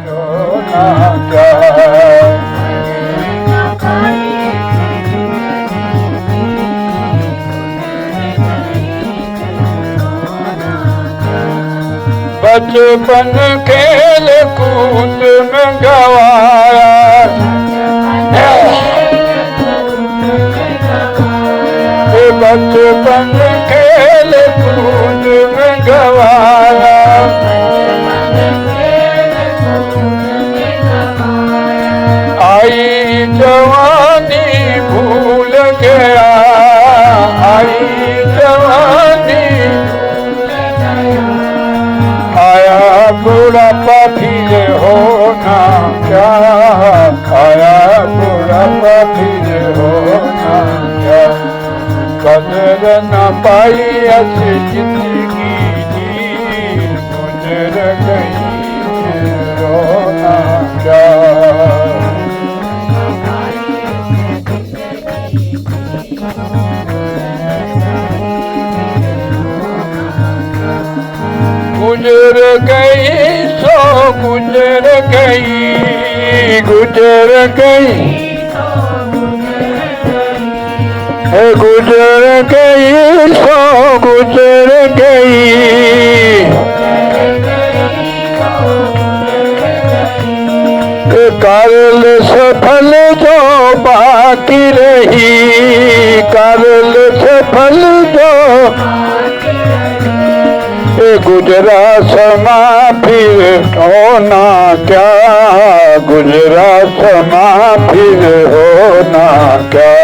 रोना क्या। बचपन खेल कूद में गवाया, बचपन खेल कूद में गवाया, आई जवानी भूल गया, आई जवानी आया बुढ़ापा फिर होना क्या, आया बुढ़ापा फिर होना क्या। कदर न पाई ऐसी जिंदगी जी, गुजर गई फिर रोना क्या। गुजर गई सो गुजर गई, गुजर गई, गुजर गई सो गुजर गई। करल सफल जो बाकी रही, करल सफल जो गुजरा समा फिर होना क्या, गुजरा समा फिर होना क्या।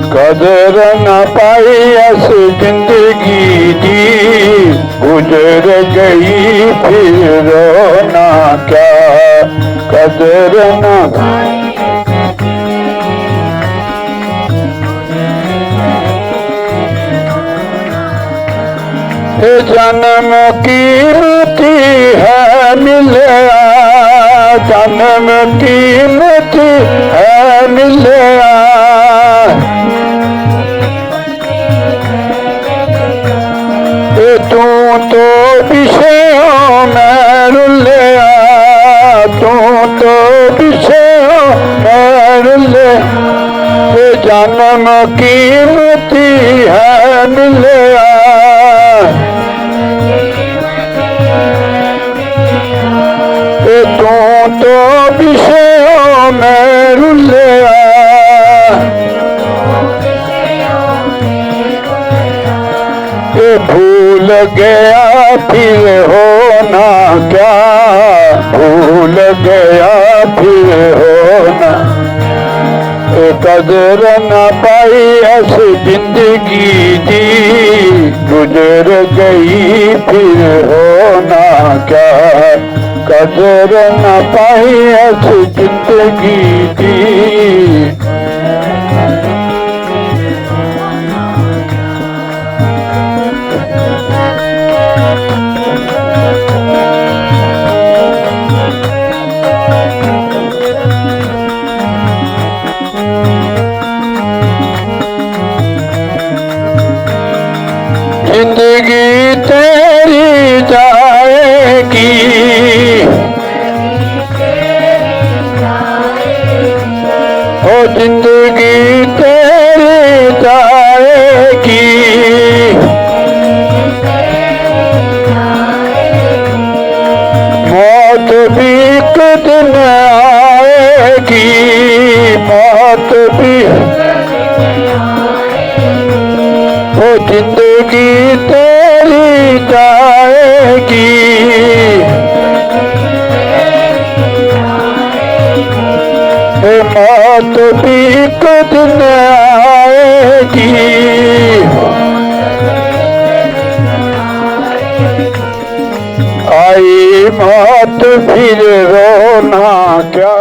कदर न पाई ऐसी जिंदगी जी, गुजर गई फिर रोना क्या। कदर न जन्म कीमती है मिलया, जन्म कीमती है मिलया। तू तो विषयों में रुलिया, तू तो विषयों में रुलिया। जन्म कीमती है मिलया, तू तो विषयों में रुलिया। भूल गया फिर होना क्या, भूल गया फिर होना। कदर न पाई ऐसी जिंदगी जी, गुजर गई फिर होना क्या। कदर न पाई ऐसी जिंदगी जी। जिंदगी तेरी जाएगी, ओ जिंदगी तेरी जाएगी। मौत भी एक दिन आएगी, मौत भी। ओ जिंदगी तेरी जाएगी, मौत भी एक दिन आएगी। आई मौत फिर रोना क्या।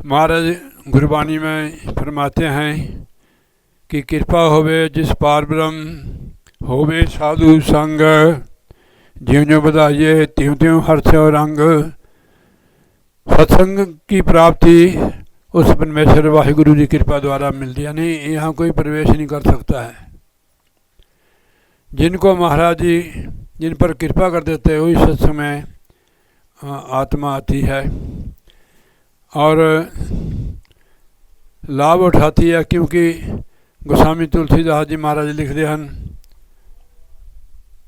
महाराज गुरबानी में फरमाते हैं कि कृपा होवे जिस पार ब्रह्म होवे साधु संग, ज्यों ज्यों बधाइए त्यों त्यों हर्षो रंग। सत्संग की प्राप्ति उस परमेश्वर वाहिगुरु की कृपा द्वारा मिलती, यानी यहाँ कोई प्रवेश नहीं कर सकता है। जिनको महाराज जी जिन पर कृपा कर देते हैं वही सत्संग में आत्मा आती है और लाभ उठाती है। क्योंकि गोस्वामी तुलसीदास जी महाराज लिखते हैं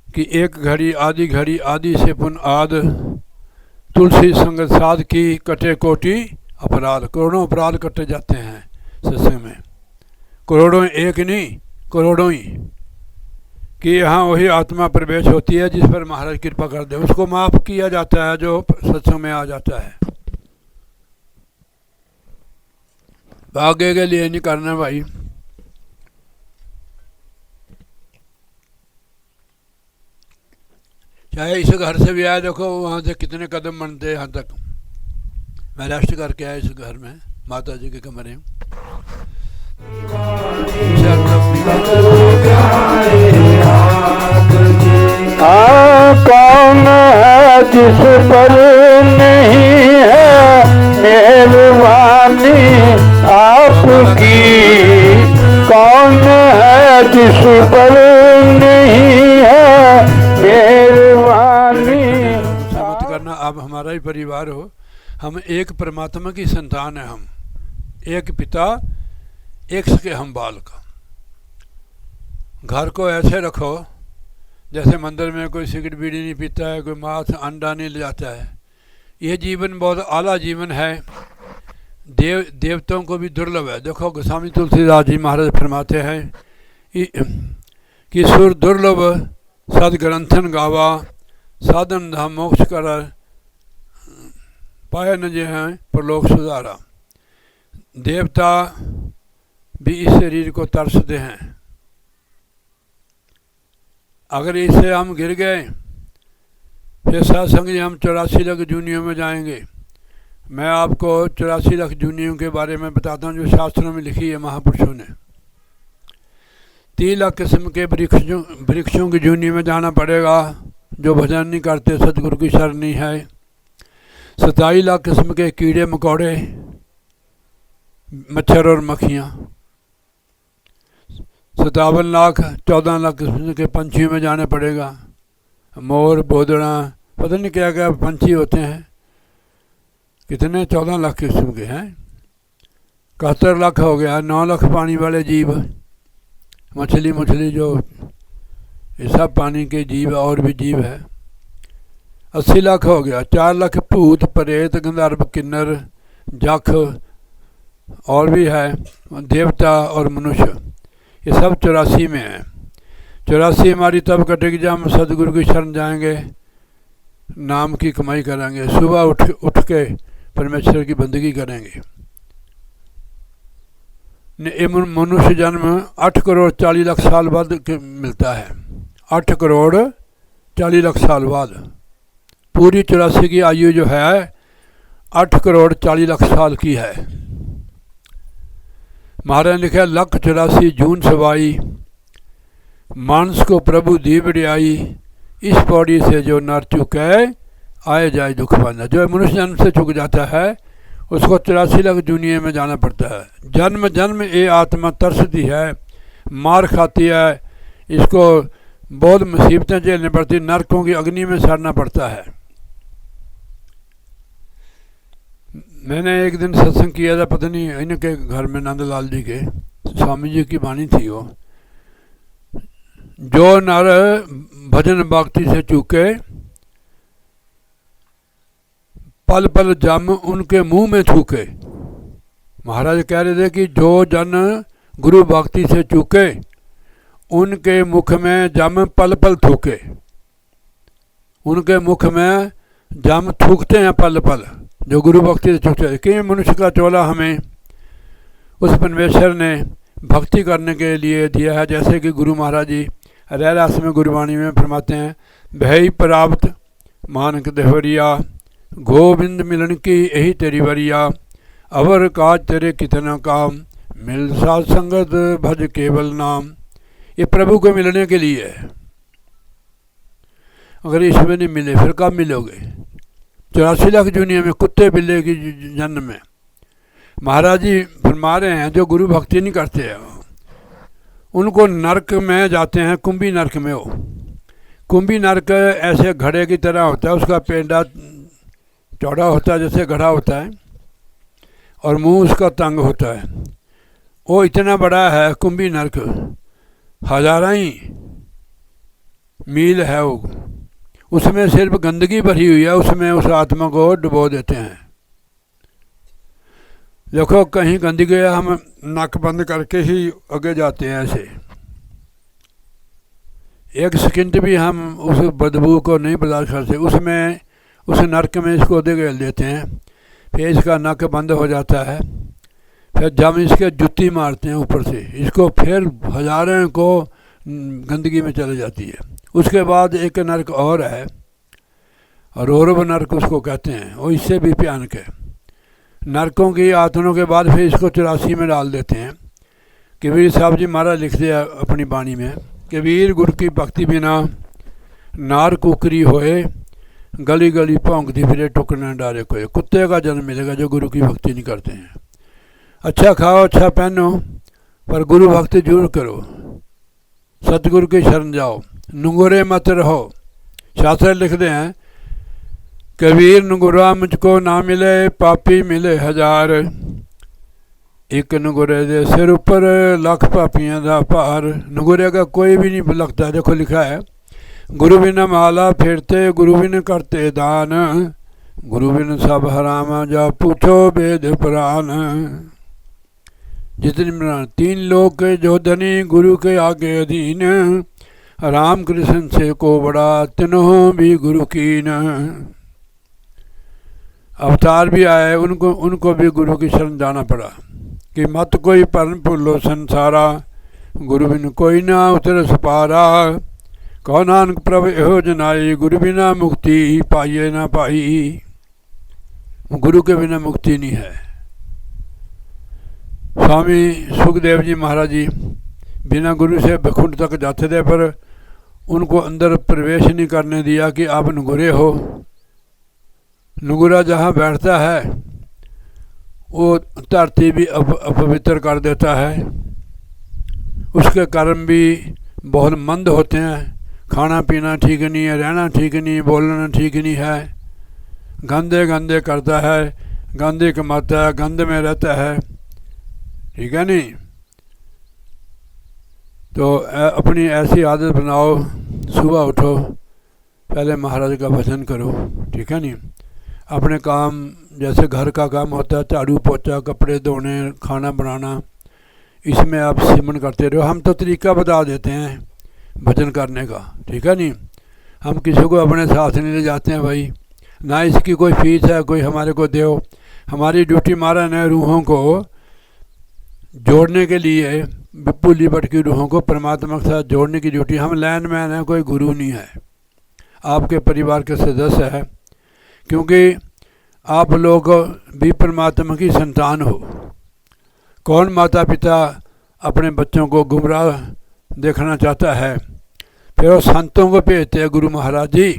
कि एक घड़ी आदि से पुन आद, तुलसी संगत साध की कटे कोटि अपराध। करोड़ों अपराध कटे जाते हैं सत्संग में, करोड़ों, एक नहीं करोड़ों ही। कि यहाँ वही आत्मा प्रवेश होती है जिस पर महाराज कृपा कर दे, उसको माफ़ किया जाता है जो सत्संग में आ जाता है। आगे के लिए नहीं करना भाई। चाहे इस घर से भी आए, देखो वहाँ से कितने कदम बनते हैं यहाँ तक। मैं रेस्ट करके आया इस घर में, माता जी के कमरे में। कौन है जिस पर नहीं है मेहरबानी आपकी, कौन है जिस पर नहीं है मेहरबानी। मत करना, आप हमारा ही परिवार हो। हम एक परमात्मा की संतान है, हम एक पिता एक सके हम बालक। घर को ऐसे रखो जैसे मंदिर में कोई सिगरेट बीड़ी नहीं पीता है, कोई मांस अंडा नहीं ले जाता है। ये जीवन बहुत आला जीवन है, देवताओं को भी दुर्लभ है। देखो गोस्वामी तुलसीदास जी महाराज फरमाते हैं कि सुर दुर्लभ सदग्रंथन गावा, साधन धाम मोक्ष कर पाए न जे हैं परलोक सुधारा। देवता भी इस शरीर को तरसते हैं। अगर इससे हम गिर गए फिर सत्संग जी हम 84 लाख जूनियों में जाएंगे। मैं आपको 84 लाख जूनियों के बारे में बताता हूँ जो शास्त्रों में लिखी है महापुरुषों ने। 3 लाख किस्म के वृक्षों की जूनी में जाना पड़ेगा जो भजन नहीं करते, सतगुरु की शरण नहीं है। 27 लाख किस्म के कीड़े मकोड़े, मच्छर और मक्खियाँ। 57 लाख 14 लाख किस्म के पंछियों में जाना पड़ेगा। मोर, बोदड़ा, पता नहीं क्या क्या पंछी होते हैं, कितने 14 लाख किस्म के हैं। 71 लाख हो गया। 9 लाख पानी वाले जीव, मछली जो ये सब पानी के जीव, और भी जीव है। 80 लाख हो गया। 4 लाख भूत, प्रेत, गंधर्व, किन्नर, जख और भी है, देवता और मनुष्य। ये सब 84 में है। 84 हमारी तब कटेगी जब हम सदगुरु की शरण जाएंगे, नाम की कमाई करेंगे, सुबह उठ के परमेश्वर की बंदगी करेंगे। मनुष्य जन्म 8 करोड़ 40 लाख साल बाद मिलता है। 8 करोड़ 40 लाख साल बाद। पूरी 84 की आयु जो है 8 करोड़ 40 लाख साल की है। महाराज ने लिखा 184 जून सवाई, मानस को प्रभु दी बड़ियाई, इस पौड़ी से जो नर चुके आए जाए दुख पाना। जो मनुष्य जन्म से चुक जाता है उसको 84 लाख दुनिया में जाना पड़ता है। जन्म जन्म ये आत्मा तरसती है, मार खाती है, इसको बहुत मुसीबतें झेलनी पड़ती, नरकों की अग्नि में सड़ना पड़ता है। मैंने एक दिन सत्संग किया था, पता नहीं इनके घर में नंदलाल जी के, स्वामी जी की वाणी थी वो। जो नर भजन भक्ति से चूके, पल पल जम उनके मुंह में थूके। महाराज कह रहे थे कि जो जन गुरु भक्ति से चूके उनके मुख में जम पल पल थूके। उनके मुख में जम थूकते हैं पल पल, जो गुरु भक्ति से चूकते हैं। कि मनुष्य का चोला हमें उस परमेश्वर ने भक्ति करने के लिए दिया है। जैसे कि गुरु महाराज जी रहरास में गुरुवाणी में फरमाते हैं, भय प्राप्त मानक देवरिया, गोविंद मिलन की यही तेरी वरिया, अवर काज तेरे कितना काम, मिल साथ संगत भज केवल नाम। ये प्रभु को मिलने के लिए है। अगर इसमें नहीं मिले फिर कब मिलोगे? 84 लाख दुनिया में कुत्ते बिल्ले की जन्म में। महाराज जी फरमा रहे हैं जो गुरु भक्ति नहीं करते हैं उनको नरक में जाते हैं, कुंभी नरक में। हो कुंभी नरक ऐसे घड़े की तरह होता है, उसका पेंडा चौड़ा होता है जैसे घड़ा होता है और मुंह उसका तंग होता है। वो इतना बड़ा है कुंभी नरक, हजारों ही मील है वो। उसमें सिर्फ गंदगी भरी हुई है, उसमें उस आत्मा को डुबो देते हैं। देखो कहीं गंदगी है, हम नाक बंद करके ही आगे जाते हैं। ऐसे एक सेकंड भी हम उस बदबू को नहीं बर्दाश्त करते, उसमें उस नरक में इसको धकेल देते हैं। फिर इसका नाक बंद हो जाता है। फिर जब इसके जुत्ती मारते हैं ऊपर से इसको, फिर हजारों को गंदगी में चले जाती है। उसके बाद एक नरक और है, रोरव नरक उसको कहते हैं, वो इससे भी भयानक है। नरकों की आतनों के बाद फिर इसको 84 में डाल देते हैं। कबीर साहब जी महाराज लिखते हैं अपनी बाणी में, कबीर गुरु की भक्ति बिना नार कुकरी होए, गली गली भौंकती फिरे टुकड़े डारे कोई। कुत्ते का जन्म मिलेगा जो गुरु की भक्ति नहीं करते हैं। अच्छा खाओ अच्छा पहनो पर गुरु भक्ति जरूर करो, सतगुरु की शरण जाओ, नुंगुरे मत रहो। शास्त्र लिखते हैं, कबीर नुंगुरा मुझको ना मिले, पापी मिले हजार। एक नुंगुरे दे सिर ऊपर लख पापियां दा भार। नुंगुरे का कोई भी नहीं लगता। देखो लिखा है, गुरु बिन माला फेरते, गुरु बिन करते दान, गुरु बिन सब हराम जा पूछो वेद पुराण। जितने 3 लोग के जो धनी, गुरु के आगे अधीन, राम कृष्ण से को बड़ा, तिन्हों भी गुरु कीन। अवतार भी आए, उनको भी गुरु की शरण जाना पड़ा कि मत कोई परम भूलो संसारा, गुरु बिन कोई ना उतर सपारा। कहो नानक प्रभ एहो जनाई, गुरु बिना मुक्ति पाइए ना पाई। गुरु के बिना मुक्ति नहीं है। स्वामी सुखदेव जी महाराज जी बिना गुरु से बैकुंठ तक जाते थे, पर उनको अंदर प्रवेश नहीं करने दिया कि आप नुगुरे हो। नुगुरा जहाँ बैठता है वो धरती भी अपवित्र कर देता है। उसके कर्म भी बहुत मंद होते हैं। खाना पीना ठीक नहीं है, रहना ठीक नहीं, बोलना ठीक नहीं है, गंदे गंदे करता है, गंदे कमाता है, गंद में रहता है, ठीक है नहीं। तो अपनी ऐसी आदत बनाओ, सुबह उठो पहले महाराज का भजन करो, ठीक है नहीं। अपने काम जैसे घर का काम होता है, झाड़ू पोछा, कपड़े धोने, खाना बनाना, इसमें आप सिमरन करते रहो। हम तो तरीका बता देते हैं भजन करने का, ठीक है नहीं। हम किसी को अपने साथ नहीं ले जाते हैं भाई, ना इसकी कोई फीस है कोई हमारे को दो। हमारी ड्यूटी महाराज ने रूहों को जोड़ने के लिए, भूली भटकी रूहों को परमात्मा के साथ जोड़ने की ड्यूटी। हम लैंडमैन है, कोई गुरु नहीं है, आपके परिवार के सदस्य है, क्योंकि आप लोग भी परमात्मा की संतान हो। कौन माता पिता अपने बच्चों को गुमराह देखना चाहता है? फिर वो संतों को भेजते हैं गुरु महाराज जी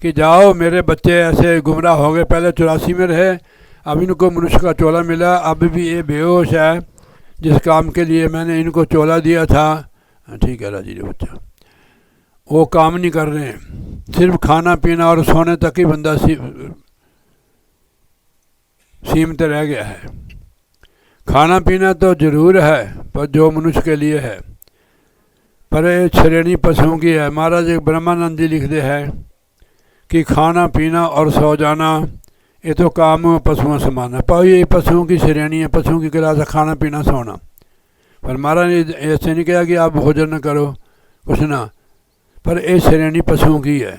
कि जाओ मेरे बच्चे ऐसे गुमराह हो गए, पहले 84 में रहे, अब इनको मनुष्य का चोला मिला, अब भी ये बेहोश है जिस काम के लिए मैंने इनको चोला दिया था। ठीक है राजी बच्चा, वो काम नहीं कर रहे हैं, सिर्फ खाना पीना और सोने तक ही बंदा सीमित रह गया है। खाना पीना तो जरूर है पर जो मनुष्य के लिए है, पर ये श्रेणी पशुओं की है। महाराज ब्रह्मानंद जी लिखते हैं कि खाना पीना और सो जाना ये तो काम पशुओं समान है। पर ये पशुओं की श्रेणी है, पशुओं की क्लास है खाना पीना सोना। पर महाराज ने ऐसे नहीं कहा कि आप भोजन न करो कुछ ना, पर ये श्रेणी पशुओं की है।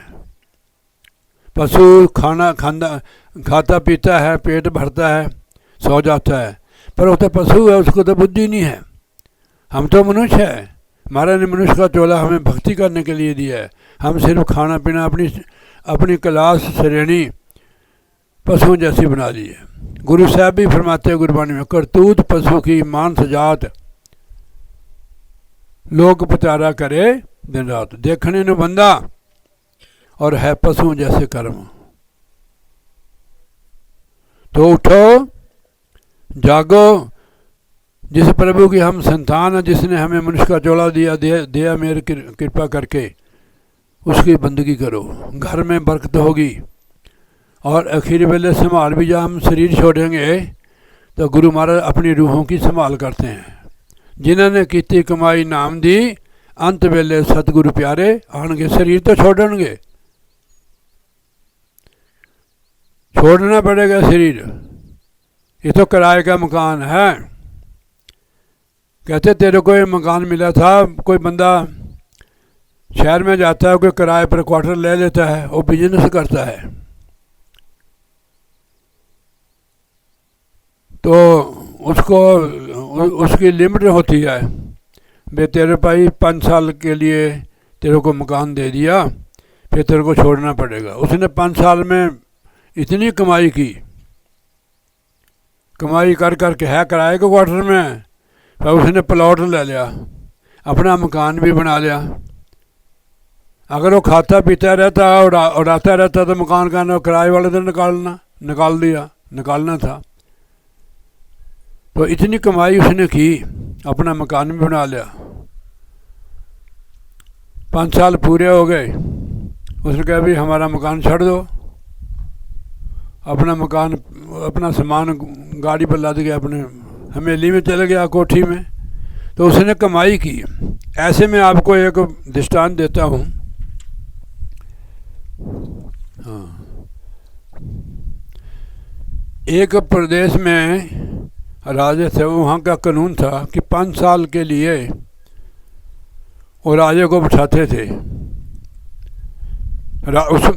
पशु खाना खाता पीता है, पेट भरता है, सो जाता है, पर वो तो पशु है, उसको तो बुद्धि नहीं है। हम तो मनुष्य है, महाराज ने मनुष्य का चोला हमें भक्ति करने के लिए दिया है। हम सिर्फ खाना पीना अपनी क्लास श्रेणी पशुओं जैसी बना दी है। गुरु साहब भी फरमाते हैं गुरबाणी में, करतूत पशु की मानस जात, लोग पचारा करे दिन रात। देखने न बंदा और है पशुओं जैसे कर्म। तो उठो जागो, जिस प्रभु की हम संतान है, जिसने हमें मनुष्य का चोला दिया मेरी कृपा करके, उसकी बंदगी करो, घर में बरकत होगी। और आखिरी वेले संभाल भी, जब हम शरीर छोड़ेंगे तो गुरु महाराज अपनी रूहों की संभाल करते हैं। जिन्होंने की कमाई नाम दी, अंत वेले सतगुरु प्यारे आनगे। शरीर तो छोड़नगे, छोड़ना पड़ेगा शरीर। ये तो किराए का मकान है। कहते तेरे को ये मकान मिला था, कोई बंदा शहर में जाता है, कोई किराए पर क्वार्टर ले लेता है, वो बिजनेस करता है, तो उसको उसकी लिमिट होती है। बे तेरे भाई 5 साल के लिए तेरे को मकान दे दिया, फिर तेरे को छोड़ना पड़ेगा। उसने 5 साल में इतनी कमाई की, कमाई कर करके है किराए के क्वार्टर में, फिर उसने प्लॉट ले लिया, अपना मकान भी बना लिया। अगर वो खाता पीता रहता उड़ाता रहता तो मकान का ना किराए वाले ने निकालना था। तो इतनी कमाई उसने की, अपना मकान भी बना लिया। 5 साल पूरे हो गए, उसने कहा भी हमारा मकान छोड़ दो। अपना मकान, अपना सामान गाड़ी पर लाद के अपने हवेली में चले गया, कोठी में। तो उसने कमाई की। ऐसे में आपको एक दृष्टांत देता हूँ। हाँ, एक प्रदेश में राजा थे, वहाँ का कानून था कि 5 साल के लिए वो राजे को बिठाते थे।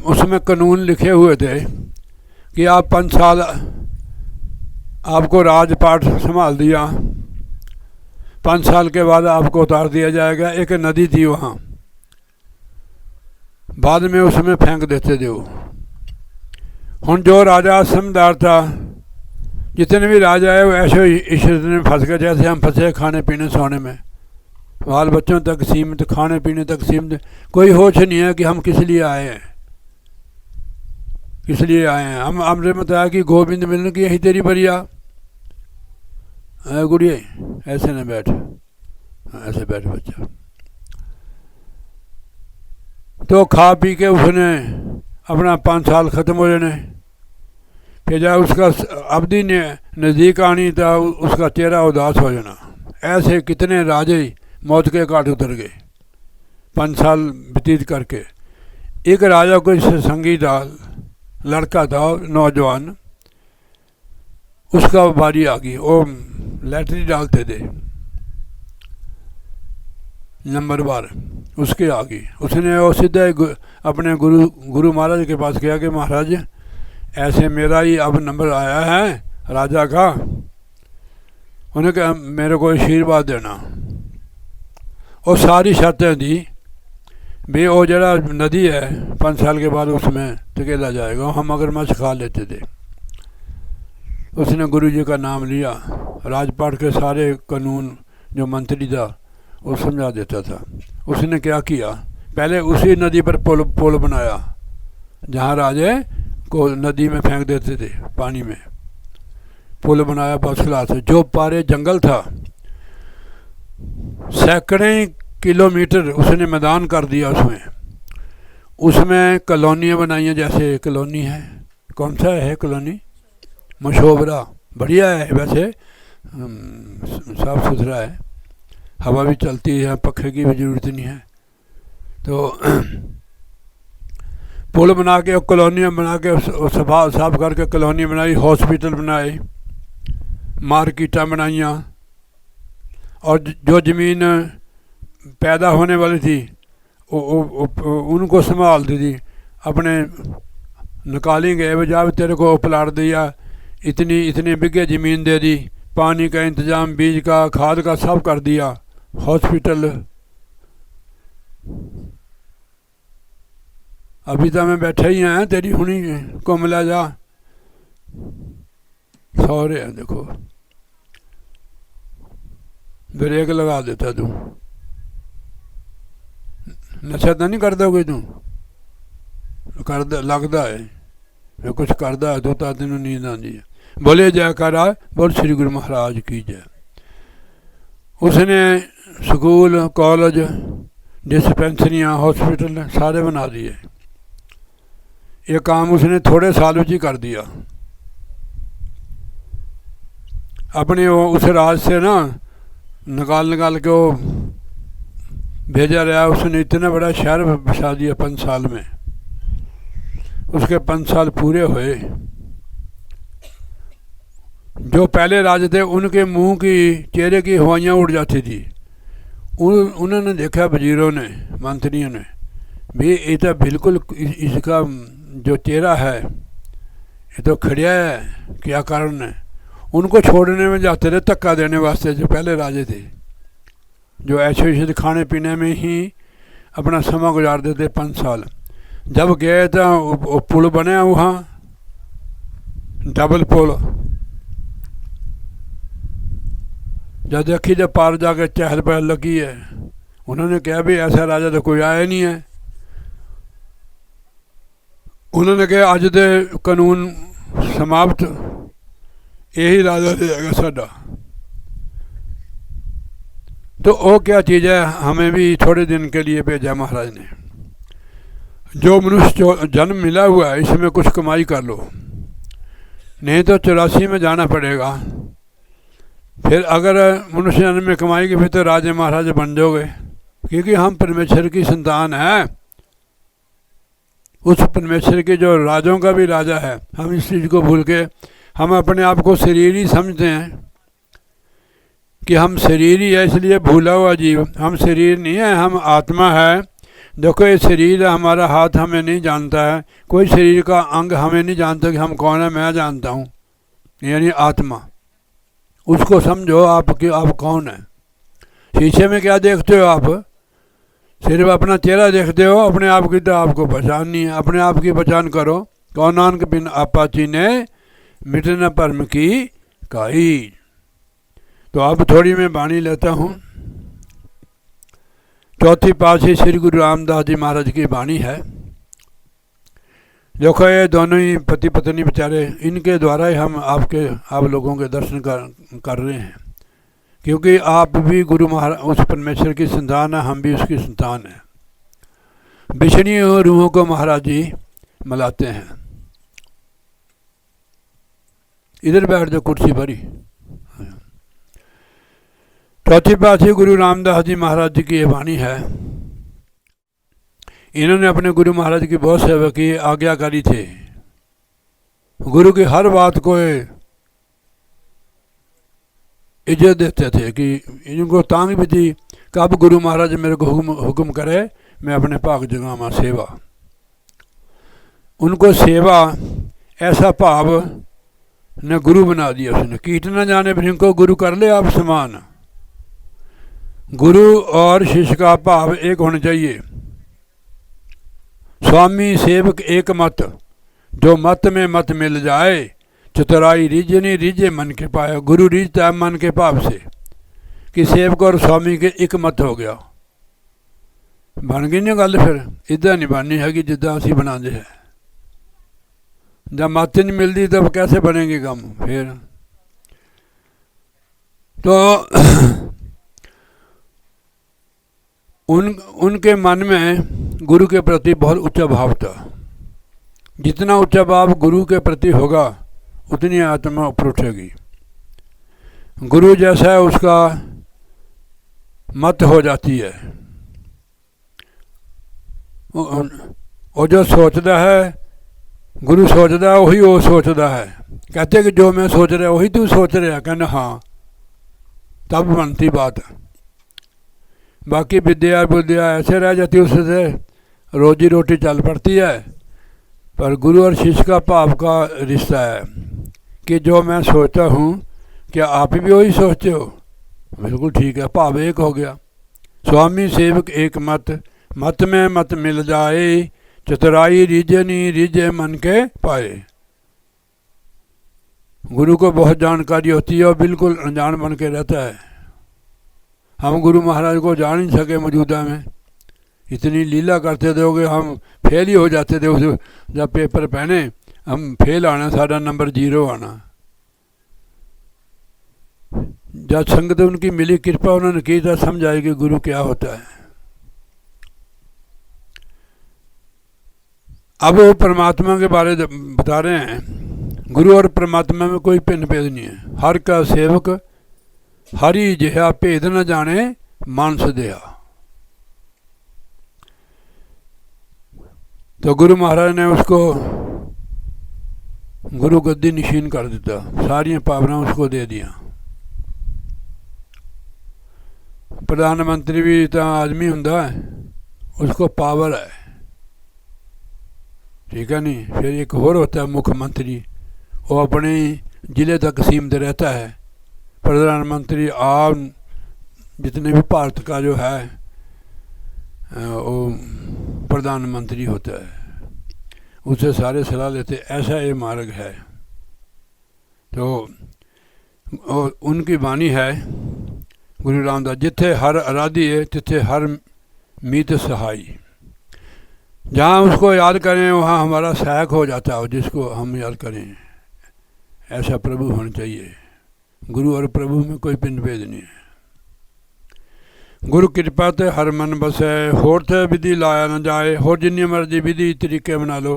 उसमें कानून लिखे हुए थे कि आप 5 साल आपको राजपाट संभाल दिया, 5 साल के बाद आपको उतार दिया जाएगा। एक नदी थी वहाँ, बाद में उसमें फेंक देते थे वो। हुन जो राजा समझदार था, जितने भी राजा है वो ऐसे इश्रत में फंस गए जैसे हम फंसे, खाने पीने सोने में, बाल बच्चों तक सीमित, खाने पीने तक सीमित। कोई होश नहीं है कि हम किस लिए आए हैं, किस लिए आए हैं। हम हमने बताया कि गोविंद मिलने की यही तेरी बरिया गुड़िया, ऐसे न बैठ, ऐसे बैठ बच्चा। तो खा पी के उसने अपना 5 साल ख़त्म हो जाने। फिर जब उसका अवधि ने नज़दीक आनी तो उसका चेहरा उदास हो जाना। ऐसे कितने राजे मौत के घाट उतर गए 5 साल व्यतीत करके। एक राजा कोई संगी था, लड़का था नौजवान, उसका बारी आ गई। वो लैटरी डालते थे, नंबर बार उसके आ गई। उसने वो सीधे अपने गुरु महाराज के पास गया कि महाराज ऐसे मेरा ही अब नंबर आया है राजा का, उन्हें कहा मेरे को आशीर्वाद देना। और सारी शर्तें दी भी वो जरा नदी है 5 साल के बाद उसमें धकेला जाएगा। हम मगरमच्छ खा लेते थे। उसने गुरु जी का नाम लिया, राजपाट के सारे कानून जो मंत्री था वो समझा देता था। उसने क्या किया, पहले उसी नदी पर पुल बनाया जहाँ राजे को नदी में फेंक देते थे, पानी में पुल बनाया बस क्लास। जो पारे जंगल था, सैकड़े किलोमीटर उसने मैदान कर दिया। उसमें कॉलोनियाँ बनाई, जैसे कॉलोनी है, कौन सा है कॉलोनी, मशोबरा, बढ़िया है वैसे, साफ़ सुथरा है, हवा भी चलती है, पखे की भी ज़रूरत नहीं है। तो पुल बना के, कॉलोनियाँ बना के, साफ करके कॉलोनी बनाई, हॉस्पिटल बनाए, मार्केटा बनाइया। और जो ज़मीन पैदा होने वाली थी उनको संभालती थी। अपने निकालेंगे जब तेरे को प्लाट दिया, इतनी बिघे ज़मीन दे दी, पानी का इंतज़ाम, बीज का, खाद का सब कर दिया, हॉस्पिटल। अभी तो मैं बैठे ही हैं, तेरी हुनी को मिला जा सौरे हैं। देखो ब्रेक लगा देता तू, नशा तो नहीं करता कोई, तू करदा लगता है फिर कुछ करता है तो तेन नींद आती है। बोले जयकारा, बोल श्री गुरु महाराज की जय। उसने स्कूल कॉलेज डिस्पेंसरियाँ हॉस्पिटल सारे बना दिए। ये काम उसने थोड़े साल में ही कर दिया। अपने वो उस राज से ना निकाल के वो भेजा रहा। उसने इतना बड़ा शहर बसा दिया 5 साल में। उसके 5 साल पूरे हुए। जो पहले राजा थे उनके मुंह की चेहरे की हवाइयाँ उड़ जाती थी। उन्होंने देखा, वजीरों ने, मंत्रियों ने भी, ये तो बिल्कुल इसका जो चेहरा है ये तो खड़िया है, क्या कारण है। उनको छोड़ने में जाते थे धक्का देने वास्ते, जो पहले राजे थे, जो ऐसे खाने पीने में ही अपना समय गुजार देते 5 साल। जब गए तो पुल बने वहाँ, डबल पुल। जब देखी जब पार जाकर चहल पहल लगी है, उन्होंने कहा भी ऐसा राजा तो कोई आया नहीं है। उन्होंने कहा अज दे कानून समाप्त, यही राजा रहेगा साडा। तो वो क्या चीज़ है, हमें भी थोड़े दिन के लिए भेजा महाराज ने। जो मनुष्य जन्म मिला हुआ है इसमें कुछ कमाई कर लो, नहीं तो 84 में जाना पड़ेगा। फिर अगर मनुष्य जन्म में कमाएगी फिर तो राजे महाराजे बन जाओगे, क्योंकि हम परमेश्वर की संतान है। उस परमेश्वर के जो राजों का भी राजा है। हम इस चीज़ को भूल के हम अपने आप को शरीर ही समझते हैं कि हम शरीर ही है, इसलिए भूला हुआ जीव। हम शरीर नहीं है, हम आत्मा है। देखो ये शरीर है हमारा, हाथ हमें नहीं जानता है, कोई शरीर का अंग हमें नहीं जानता कि हम कौन है। मैं जानता हूँ, यानी आत्मा। उसको समझो आप कि आप कौन है। शीशे में क्या देखते हो आप? सिर्फ अपना चेहरा देखते हो, अपने आप की तो आपको पहचान नहीं है। अपने आप की पहचान करो। कौन नानक बिन आपा चीने, मिटे न परम की काई। तो अब थोड़ी मैं वाणी लेता हूँ। चौथी पातशाही श्री गुरु रामदास जी महाराज की वाणी है। देखो ये दोनों ही पति पत्नी बेचारे, इनके द्वारा ही हम आप लोगों के दर्शन कर रहे हैं, क्योंकि आप भी गुरु महाराज उस परमेश्वर की संतान है, हम भी उसकी संतान है। बिछड़ी हुई रूहों को महाराज जी मिलाते हैं। इधर बैठ जाओ कुर्सी भरी। चौथी पातशाही गुरु रामदास जी महाराज जी की ये वाणी है। इन्होंने अपने गुरु महाराज की बहुत सेवा की, आज्ञाकारी थे। गुरु की हर बात को इज्जत देते थे कि इनको तांग भी थी, कब गुरु महाराज मेरे को हुक्म करे मैं अपने भाग जगावा सेवा। उनको सेवा ऐसा भाव ने गुरु बना दिया उसने। कीट न जाने फिर इनको गुरु कर ले आप समान। गुरु और शिष्य का भाव एक होना चाहिए। स्वामी सेवक एक मत, जो मत में मत मिल जाए, चतुराई रीझे नहीं रीझे मन के पाया। गुरु रीझता है मन के भाव से कि सेवक और स्वामी के एक मत हो गया। बन गई नहीं गल। फिर इदा नहीं बननी हैगी जिदा असी बनाते हैं। जब मत नहीं मिलती तब कैसे बनेंगे काम। फिर तो उनके मन में गुरु के प्रति बहुत ऊंचा भाव था। जितना ऊंचा भाव गुरु के प्रति होगा उतनी आत्मा ऊपर उठेगी। गुरु जैसा है उसका मत हो जाती है। और जो सोचता है, गुरु सोचता है वही वो सोचता है। कहते कि जो मैं सोच रहा वही तू सोच रहा। कहना हाँ, तब बनती बात। बाकी विद्या बुद्धिया ऐसे रह जाती, उससे रोजी रोटी चल पड़ती है। पर गुरु और शिष्य का भाव का रिश्ता है कि जो मैं सोचता हूँ क्या आप भी वही सोचते हो? बिल्कुल ठीक है, भाव एक हो गया। स्वामी सेवक एक मत, मत में मत मिल जाए, चतुराई रीझे नहीं रीझे मन के पाए। गुरु को बहुत जानकारी होती है और बिल्कुल अनजान बन के रहता है। हम गुरु महाराज को जान नहीं सके मौजूदा में। इतनी लीला करते थे कि हम फेल ही हो जाते थे। उस जब पेपर पहने हम फेल आना, सारा नंबर 0 आना। जब संगत उनकी मिली, कृपा उन्होंने की तो समझ आएगी गुरु क्या होता है। अब वो परमात्मा के बारे बता रहे हैं। गुरु और परमात्मा में कोई भिन्न भेद नहीं है। हर का सेवक हरि जिहा भेद न जाने मानस देहा। तो गुरु महाराज ने उसको गुरु गद्दी निशीन कर दिता, सारियां पावरां उसको दे दिया। प्रधानमंत्री भी तो आदमी हुंदा है, उसको पावर है, ठीक है नहीं। फिर एक और होता है मुख्यमंत्री, वो अपने जिले तक सीमित रहता है। प्रधानमंत्री आम जितने भी भारत का जो है वो प्रधानमंत्री होता है, उससे सारे सलाह लेते। ऐसा ये मार्ग है। तो उनकी वाणी है गुरु रामदास, जिथे हर आराधी है तिथे हर मीत सहाई। जहाँ उसको याद करें वहाँ हमारा सहायक हो जाता है, जिसको हम याद करें। ऐसा प्रभु होना चाहिए। गुरु और प्रभु में कोई भिन्न भेद नहीं है। गुरु कृपा ते हर मन बसै, होर ते विधि लाया न जाए। होर जिन्नी मर्जी विधि तरीके बना लो,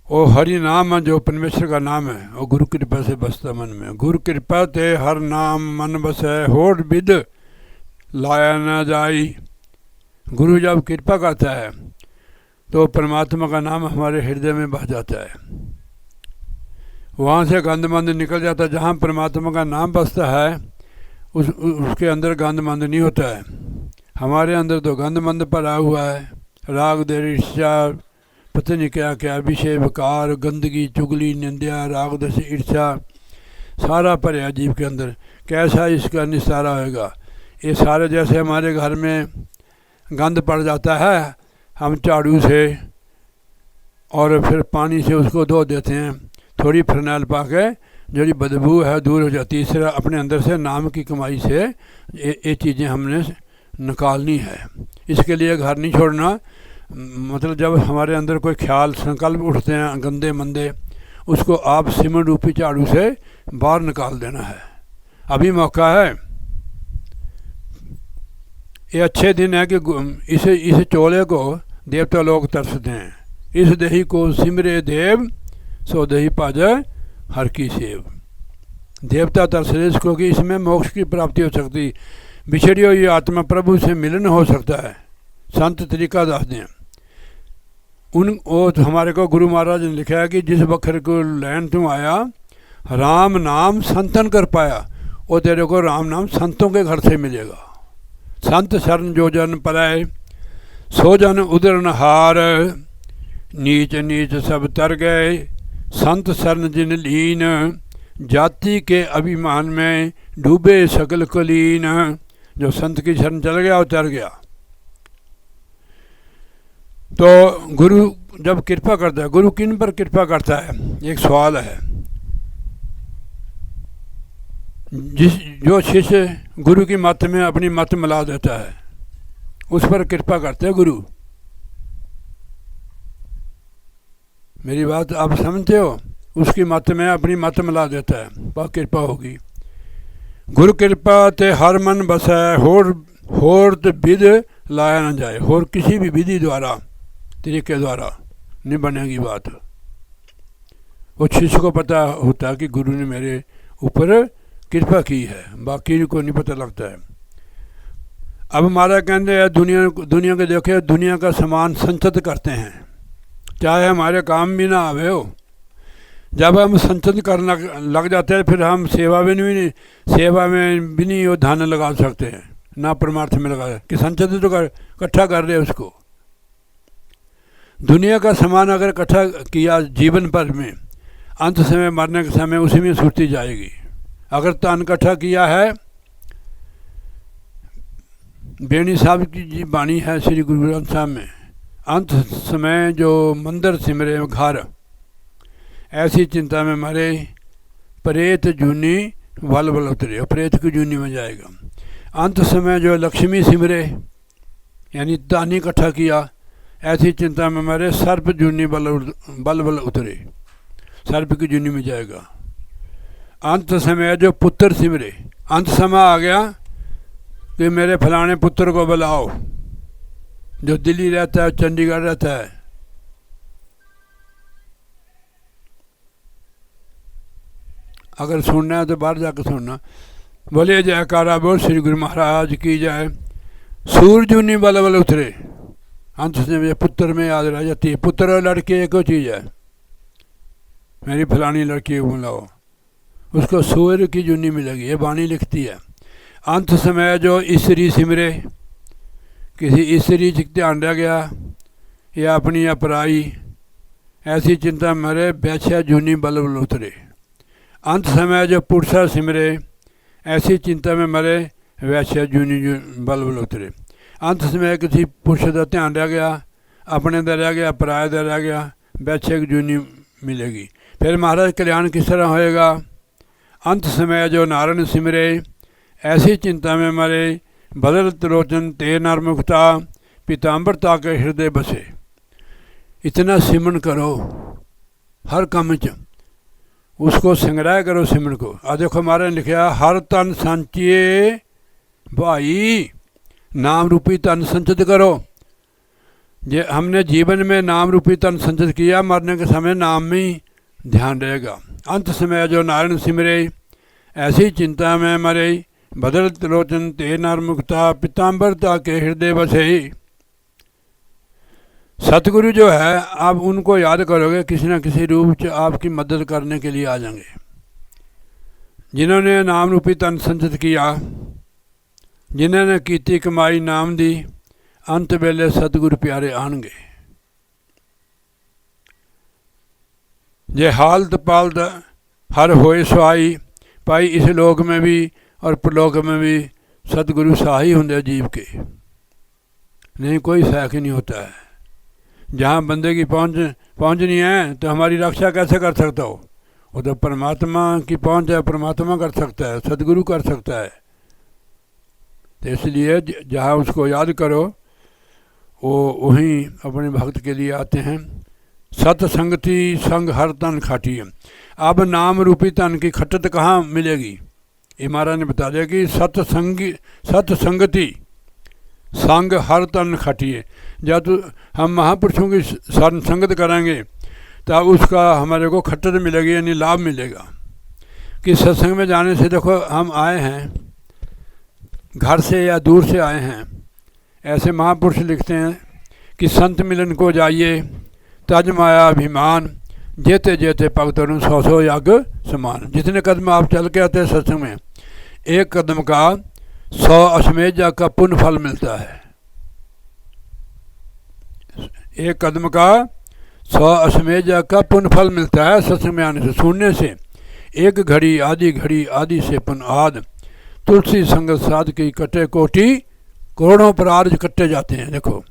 वो हरि नाम है जो परमेश्वर का नाम है, वो गुरु कृपा से बसता मन में। गुरु कृपा ते हर नाम मन बसै, होर विध लाया न जाई। गुरु जब कृपा करता है तो परमात्मा का नाम हमारे हृदय में बह जाता है, वहाँ से गंद मंद निकल जाता है। जहाँ परमात्मा का नाम बसता है उसके अंदर गंद मंद नहीं होता है। हमारे अंदर तो गंद मंद पड़ा हुआ है, राग देश ईर्ष्या, पता नहीं क्या क्या, विषय विकार, गंदगी, चुगली, निंदा, राग देश ईर्ष्या सारा भरया जीव के अंदर। कैसा इसका निस्तारा होएगा? ये सारे जैसे हमारे घर में गंद पड़ जाता है, हम झाड़ू से और फिर पानी से उसको धो देते हैं, थोड़ी फरनैल पा के, जो बदबू है दूर हो जाती है। तीसरा अपने अंदर से नाम की कमाई से ये चीज़ें हमने निकालनी है। इसके लिए घर नहीं छोड़ना। मतलब जब हमारे अंदर कोई ख्याल संकल्प उठते हैं गंदे मंदे, उसको आप सीमेंट रूपी झाड़ू से बाहर निकाल देना है। अभी मौका है, ये अच्छे दिन है कि इस चोले को देवता लोग तरसते हैं। इस देही को सिमरे देव, सो देही पाजै हर की सेव। देवता तरसते इसको कि इसमें मोक्ष की प्राप्ति हो सकती, बिछड़ी हुई आत्मा प्रभु से मिलन हो सकता है। संत तरीका दस दें वो तो हमारे को गुरु महाराज ने लिखा है कि जिस बखर को लैन तू आया, राम नाम संतन कर पाया, वो तेरे को राम नाम संतों के घर से मिलेगा। संत शरण जो जन पराए, सो जन उदरन हार। नीच नीच सब तर गए, संत शरण जिन लीन। जाति के अभिमान में डूबे सकल कुलीन। जो संत की शरण चल गया वो तर गया। तो गुरु जब कृपा करता है, गुरु किन पर कृपा करता है? एक सवाल है। जो शिष्य गुरु की मत में अपनी मत मिला देता है, उस पर कृपा करते हैं गुरु। मेरी बात आप समझते हो? उसकी मत में अपनी मत मिला देता है, वह कृपा होगी। गुरु कृपा ते हर मन बसै, होर ते विध लाया न जाए। होर किसी भी विधि द्वारा तरीके द्वारा नहीं बनेगी बात। वो शिष्य को पता होता है कि गुरु ने मेरे ऊपर कृपा की है, बाकी को नहीं पता लगता है। अब हमारा कहते हैं दुनिया के देखे, दुनिया का सामान संचित करते हैं, चाहे हमारे काम भी ना आवे हो। जब हम संचित करना लग जाते हैं, फिर हम सेवा में भी नहीं वो धन लगा सकते हैं, ना परमार्थ में लगा कि संचित तो इकट्ठा कर रहे उसको। दुनिया का सामान अगर इकट्ठा किया जीवन भर में, अंत समय मरने के समय उसी में छूटती जाएगी। अगर तन इकट्ठा किया है, बेनी साहब की जी बाणी है श्री गुरु ग्रंथ साहब में, अंत समय जो मंदिर सिमरे घर, ऐसी चिंता में मरे, प्रेत जूनी वल वल उतरे, प्रेत की जूनी में जाएगा। अंत समय जो लक्ष्मी सिमरे, यानी दानी इकट्ठा किया, ऐसी चिंता में मरे, सर्प जूनी बल बल उतरे, सर्प की जूनी में जाएगा। अंत समय जो पुत्र सिमरे, अंत समय आ गया कि मेरे फलाने पुत्र को बुलाओ, जो दिल्ली रहता है, चंडीगढ़ रहता है, अगर सुनना है तो बाहर जाकर सुनना। बोले जयकारा बोल श्री गुरु महाराज की जय। सूरजूनी बल बल उतरे, अंत से पुत्र में याद रह जाती है। पुत्र और लड़की एक ही चीज़ है। मेरी फलानी लड़की बुलाओ, उसको सूर्य की जूनी मिलेगी, ये वाणी लिखती है। अंत समय जो ईसरी सिमरे, किसी ईसरी ध्यान रह गया या अपनी या पराई, ऐसी चिंता मरे वैश्या जूनी बल बल उतरे। अंत समय जो पुरुषा सिमरे, ऐसी चिंता में मरे वैश्या जूनी बल बल उतरे। अंत समय किसी पुरुष का ध्यान रह गया, अपने का रह गया, पराये का रह गया, वैश्या की जूनी मिलेगी। फिर महाराज कल्याण किस तरह होएगा? अंत समय जो नारायण सिमरे, ऐसी चिंता में मरे बदल त्रोचन ते नरमुखता, पीताम्बरता के हृदय बसे। इतना सिमरन करो हर काम च, उसको संग्रह करो सिमरन को। आ देखो हमारे लिखा हर तन संचिए भाई, नाम रूपी तन संचित करो। जे हमने जीवन में नाम रूपी तन संचित किया, मरने के समय नाम में ही ध्यान रहेगा। अंत समय जो नारायण सिमरे, ऐसी चिंता में मरे बदल त्रोचन ते नरमुखता, पीताम्बरता के हृदय बसे। सतगुरु जो है, आप उनको याद करोगे, किसी न किसी रूप से आपकी मदद करने के लिए आ जाएंगे। जिन्होंने नाम रूपी तन संचित किया, जिन्होंने कीती कमाई नाम दी, अंत वेले सतगुरु प्यारे आनगे। जे हालत पालत हर होए सुहाई, भाई इस लोक में भी और परलोक में भी सतगुरु सहाई होंगे जीव के, नहीं कोई सहायक नहीं होता है। जहाँ बंदे की पहुँच नहीं है तो हमारी रक्षा कैसे कर सकता हो? वो तो परमात्मा की पहुँच है, परमात्मा कर सकता है, सतगुरु कर सकता है। तो इसलिए जहाँ उसको याद करो, वो वहीं अपने भक्त के लिए आते हैं। सतसंगति संग हर तन खाटी है। अब नाम रूपी तन की खटत कहाँ मिलेगी? ये महाराज ने बता दिया कि सतसंगति संग हर तन खाटी है। जब हम महापुरुषों की संगत करेंगे तब उसका हमारे को खट्टत मिलेगी, यानी लाभ मिलेगा। कि सत्संग में जाने से, देखो हम आए हैं घर से या दूर से आए हैं, ऐसे महापुरुष लिखते हैं कि संत मिलन को जाइए तज माया अभिमान, जेते जेते पग तरुण 100 याग समान। जितने कदम आप चल के आते हैं सत्संग में, एक कदम का 100 अश्वमेध याग का पुण्य फल मिलता है। एक कदम का 100 अश्वमेध याग का पुण्य फल मिलता है सत्संग में आने से, सुनने से। एक घड़ी आदि से पुण्य आद, तुलसी संगत साध की कटे कोटि, करोड़ों अपराध कट्टे जाते हैं। देखो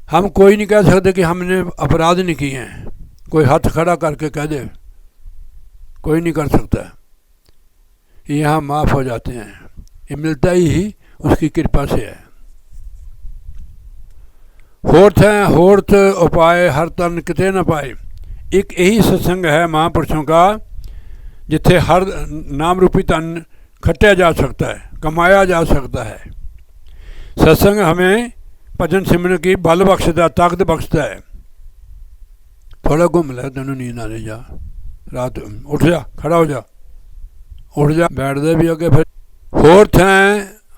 हम कोई नहीं कह सकते कि हमने अपराध नहीं किए हैं, कोई हाथ खड़ा करके कह दे, कोई नहीं कर सकता। यहाँ माफ़ हो जाते हैं, ये मिलता ही उसकी कृपा से है। होर्थ उपाय हर तन किते न पाए। एक यही सत्संग है महापुरुषों का, जिथे हर नाम रूपी तन खट्या जा सकता है, कमाया जा सकता है। सत्संग हमें भजन सिमरन की बल बख्शता, ताकत बख्शता है। थोड़ा घूम ले, तेनों नींद आ रही, जा रात उठ जा, खड़ा हो जा, उठ जा, बैठ दे भी अगे। फिर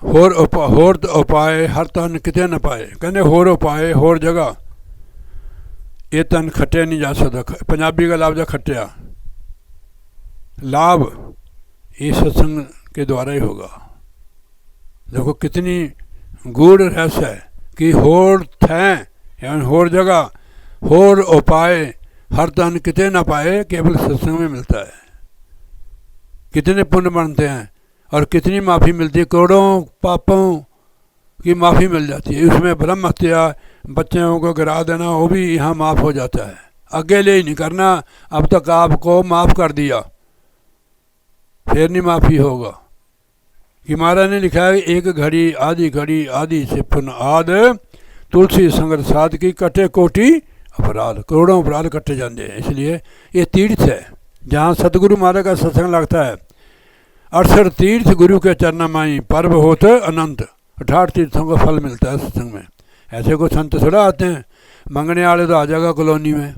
होर उपाय हर तन किते न पाए। कहने होर उपाय, होर जगह ये तन खट्टे नहीं जा सकता। पंजाबी का लफ्ज़ है खट्टिया। लाभ ये सत्संग के द्वारा ही होगा। देखो कितनी गूढ़ रहस्य है कि होर थे यानी होर जगह, होर उपाय हर तन किते न पाए, केवल सत्संग में मिलता है। कितने पुण्य बनते हैं और कितनी माफ़ी मिलती है, करोड़ों पापों की माफ़ी मिल जाती है। उसमें ब्रह्म हत्या, बच्चों को गिरा देना, वो भी यहाँ माफ़ हो जाता है। अकेले ही नहीं करना, अब तक आपको माफ़ कर दिया, फिर नहीं माफ़ी होगा। कि महाराज ने लिखा है एक घड़ी आदि से पुनः आद, तुलसी संगत साध की कटे कोटि अपराध, करोड़ों अपराध कट्टे जाते हैं। इसलिए ये तीर्थ है जहाँ सतगुरु महाराज का सत्संग लगता है। 68 तीर्थ गुरु के चरण माई, पर्व होते अनंत। 68 तीर्थों का फल मिलता है सत्संग में। ऐसे को संत थोड़ा आते हैं मंगने वाले, तो आ जाएगा कॉलोनी में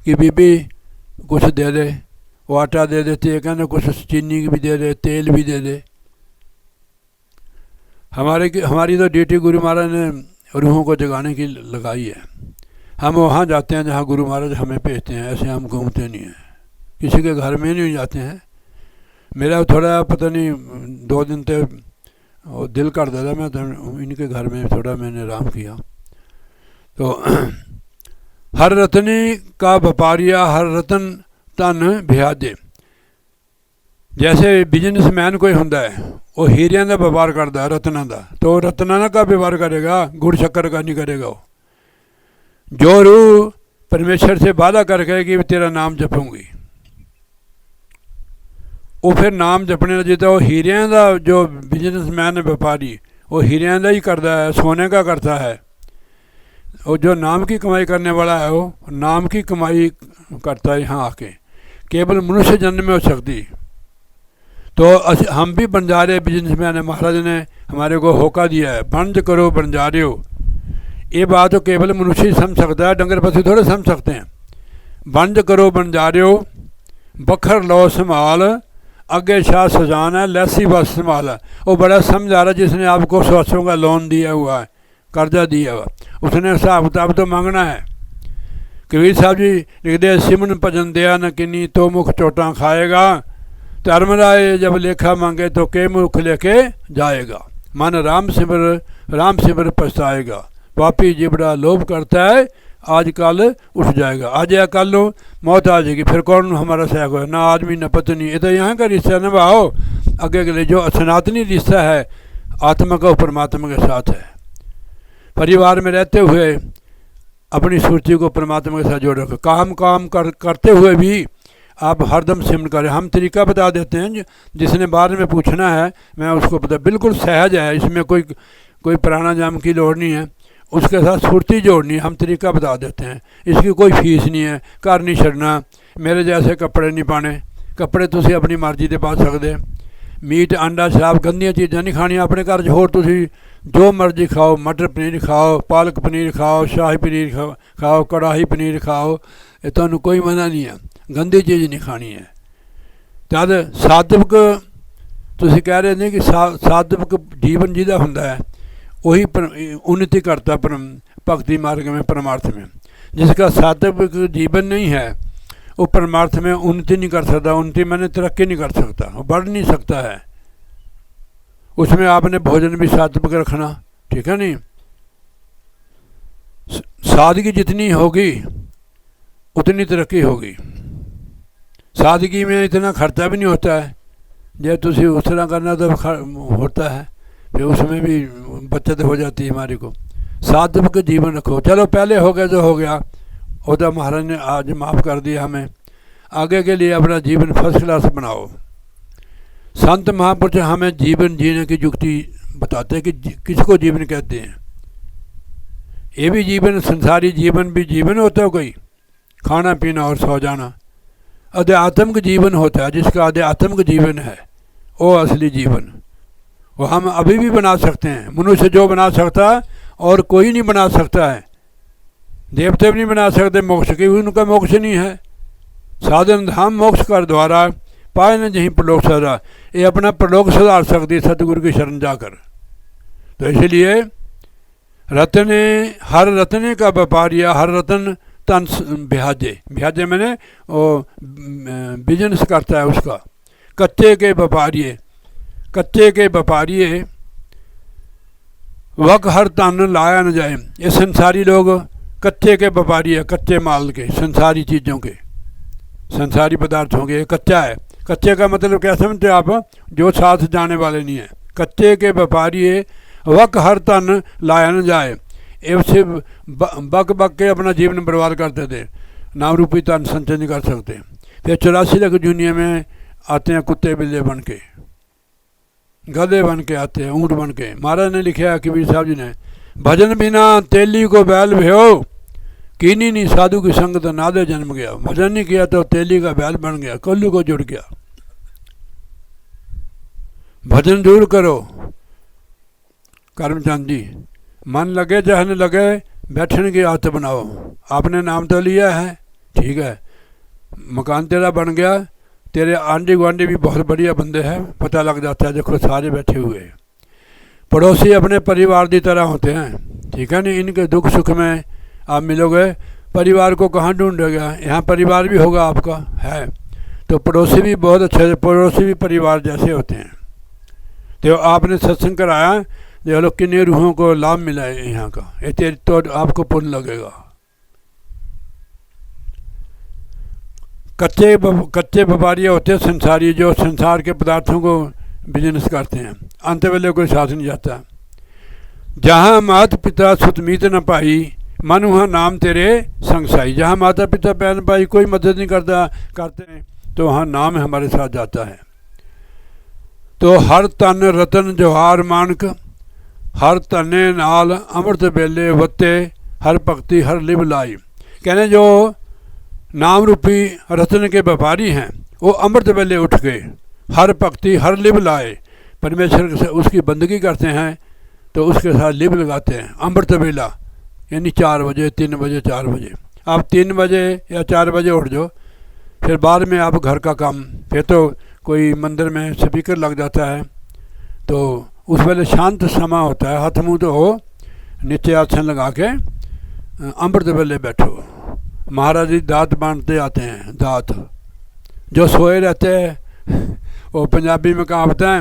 कि बीबी कुछ दे दे, वो आटा दे देते हैं, कहने कुछ चीनी भी दे दे, तेल भी दे दे। हमारी तो ड्यूटी गुरु महाराज ने रूहों को जगाने की लगाई है। हम वहाँ जाते हैं जहाँ गुरु महाराज हमें भेजते हैं, ऐसे हम घूमते नहीं हैं, किसी के घर में नहीं जाते हैं। मेरा थोड़ा पता नहीं 2 दिन तक वो दिल कर देता, मैं तो इनके घर में थोड़ा मैंने आराम किया। तो हर रतनी का व्यापारिया हर रतन तन भ्याजे। जैसे बिजनेसमैन कोई होंदा है, वो हीरियां का व्यापार करता है, रत्ना का, तो रत्ना का व्यापार करेगा, गुड़ शक्कर का नहीं करेगा। वो जो रूह परमेश्वर से वादा करके कि तेरा नाम जपूंगी, वो फिर नाम जपने लगे। तो हीरियां का जो बिजनेसमैन है, व्यापारी, वो हीरियां का ही करता है, सोने का करता है। और जो नाम की कमाई करने वाला है, वो नाम की कमाई करता है यहाँ आके, केवल मनुष्य जन्म में हो सकती। तो हम भी बंजारे बिजनेसमैन है, महाराज ने हमारे को होका दिया है, बंज करो बंजारे हो। ये बात तो केवल मनुष्य ही समझ सकता है, डंगर पशु थोड़े समझ सकते हैं। बंज करो बंजारे हो, बखर लो संभाल, आगे शाह सजान है, लैसी बस संभाल है। वो बड़ा समझ आ रहा है, जिसने आपको 100 का लोन दिया हुआ है, कर्जा दिया हुआ, उसने हिसाब किताब तो मांगना है। कबीर साहब जी लिखते, सिमन भजन दिया न किन्नी तो मुख चोटा खाएगा, धर्मराय जब लेखा मांगे तो के मुख लेके जाएगा। मन राम सिमर पछताएगा, पापी जिबड़ा लोभ करता है, आज कल उठ जाएगा। आज या कल मौत आ जाएगी, फिर कौन हमारा सहायक हो? ना आदमी न पत्नी, ये तो यहाँ का रिश्ता निभाओ। आगे के लिए जो सनातनी रिश्ता है आत्मा का परमात्मा के साथ है। परिवार में रहते हुए अपनी सूची को परमात्मा के साथ जोड़ रखो। काम करते हुए भी आप हरदम सिमरन करें। हम तरीका बता देते हैं, जिसने बाद में पूछना है मैं उसको बता, बिल्कुल सहज है, इसमें कोई प्राणायाम की लोड़ नहीं है, उसके साथ सुरती जोड़नी है, हम तरीका बता देते हैं। इसकी कोई फीस नहीं है, घर नहीं छड़ना, मेरे जैसे कपड़े नहीं पाने। कपड़े तुसी अपनी मर्जी से पा सकते। मीट अंडा शराब गंदियां चीज़ां नहीं खानियां अपने घर च। होर तुसी जो मर्जी खाओ, मटर पनीर खाओ, पालक पनीर खाओ, शाही पनीर खाओ, कड़ाही पनीर खाओ, ये तुहानूं कोई मना नहीं है, गंदी चीज़ नहीं खानी है। तद साधक तुसी कह रहे ने कि साधक जीवन जिहदा हुंदा है वही उन्नति करता भक्ति मार्ग में, परमार्थ में। जिसका साधक जीवन नहीं है वो परमार्थ में उन्नति नहीं कर सकता। उन्नति मैंने तरक्की नहीं कर सकता, वो बढ़ नहीं सकता है। उसमें आपने भोजन भी सात्विक रखना, ठीक है नहीं। सादगी जितनी होगी उतनी तरक्की होगी। सादगी में इतना खर्चा भी नहीं होता है, जब तुसी उस तरह करना तो होता है, फिर उसमें भी बचत हो जाती है हमारी को। सात्विक जीवन रखो। चलो पहले हो गया जो हो गया, वो तो महाराज ने आज माफ़ कर दिया हमें। आगे के लिए अपना जीवन फर्स्ट क्लास बनाओ। संत महापुरुष हमें जीवन जीने की युक्ति बताते हैं कि किसको जीवन कहते हैं। ये भी जीवन, संसारी जीवन भी जीवन होता है कोई, खाना पीना और सो जाना। आध्यात्मिक जीवन होता है, जिसका आध्यात्मिक जीवन है वो असली जीवन, वो हम अभी भी बना सकते हैं। मनुष्य जो बना सकता है और कोई नहीं बना सकता है। देवते भी नहीं बना सकते मोक्ष की, उनका मोक्ष नहीं है। साधन धाम मोक्ष कर द्वारा पाए न जहीं प्रलोक सदा, ये अपना प्रलोक सुधार सकती है सतगुरु की शरण जाकर। तो इसलिए रत्ने हर रत्ने का व्यापारिया हर रतन तन ब्याजे। ब्याजे मैंने वो बिजनेस करता है उसका। कच्चे के व्यापारिये वक हर तन लाया न जाए। ये संसारी लोग कच्चे के व्यापारी है, कच्चे माल के, संसारी चीज़ों के, संसारी पदार्थों के। कच्चा है, कच्चे का मतलब क्या समझते आप? जो साथ जाने वाले नहीं है। कच्चे के व्यापारी है वक हर तन लाया न जाए। उससे बक के अपना जीवन बर्बाद करते थे, नाम रूपी तन संचय नहीं कर सकते। फिर 84 लाख दुनिया में आते हैं कुत्ते बिल्ले बन के, गधे बन के आते हैं, ऊँट बन के। महाराज ने लिखा है कबीर साहब जी ने, भजन बिना तेली को बैल भयो, कीनी नहीं साधु की संगत नादे जन्म गया। भजन नहीं किया तो तेली का बैल बन गया, कोल्लू को जुड़ गया। भजन जरूर करो करमचंद जी, मन लगे चाहे न लगे, बैठने की आदत बनाओ। आपने नाम तो लिया है, ठीक है, मकान तेरा बन गया, तेरे आंडी गुआंढी भी बहुत बढ़िया बंदे हैं, पता लग जाता है, देखो सारे बैठे हुए हैं। पड़ोसी अपने परिवार की तरह होते हैं, ठीक है नहीं। इनके दुख सुख में आप मिलोगे, परिवार को कहाँ ढूंढोगे, यहाँ परिवार भी होगा आपका है। तो पड़ोसी भी बहुत अच्छे, पड़ोसी भी परिवार जैसे होते हैं। तो आपने सत्संग कराया, देख लो कितने रूहों को लाभ मिला है यहाँ का, ये तेरे तो आपको पुण्य लगेगा। कच्चे व्यापारी होते हैं संसारी, जो संसार के पदार्थों को बिजनेस करते हैं, अंत वेले कोई साथ नहीं जाता। जहाँ माता पिता सुत मीत न पाई, मन वहाँ नाम तेरे संगसाई। जहाँ माता पिता बहन भाई कोई मदद नहीं करते हैं, तो वहाँ नाम हमारे साथ जाता है। तो हर तन रतन जवाहर मानक, हर तने नाल अमृत बेले वत्ते, हर भक्ति हर लिव लाई। कहने जो नाम रूपी रतन के व्यापारी हैं, वो अमृत बेले उठ गए, हर भक्ति हर लिव लाए, परमेश्वर से उसकी बंदगी करते हैं, तो उसके साथ लिव लगाते हैं। अमृत बेला यानी 4 बजे, 3 बजे, 4 बजे। आप 3 बजे या 4 बजे उठ जाओ, फिर बाद में आप घर का काम, फिर तो कोई मंदिर में स्पीकर लग जाता है, तो उस वेले शांत समय होता है, हाथ मुँह तो हो, नीचे आसन लगा के अमृत वेले बैठो। महाराज जी दात बांटते आते हैं, दात जो सोए रहते हैं, वो पंजाबी में कहावत है,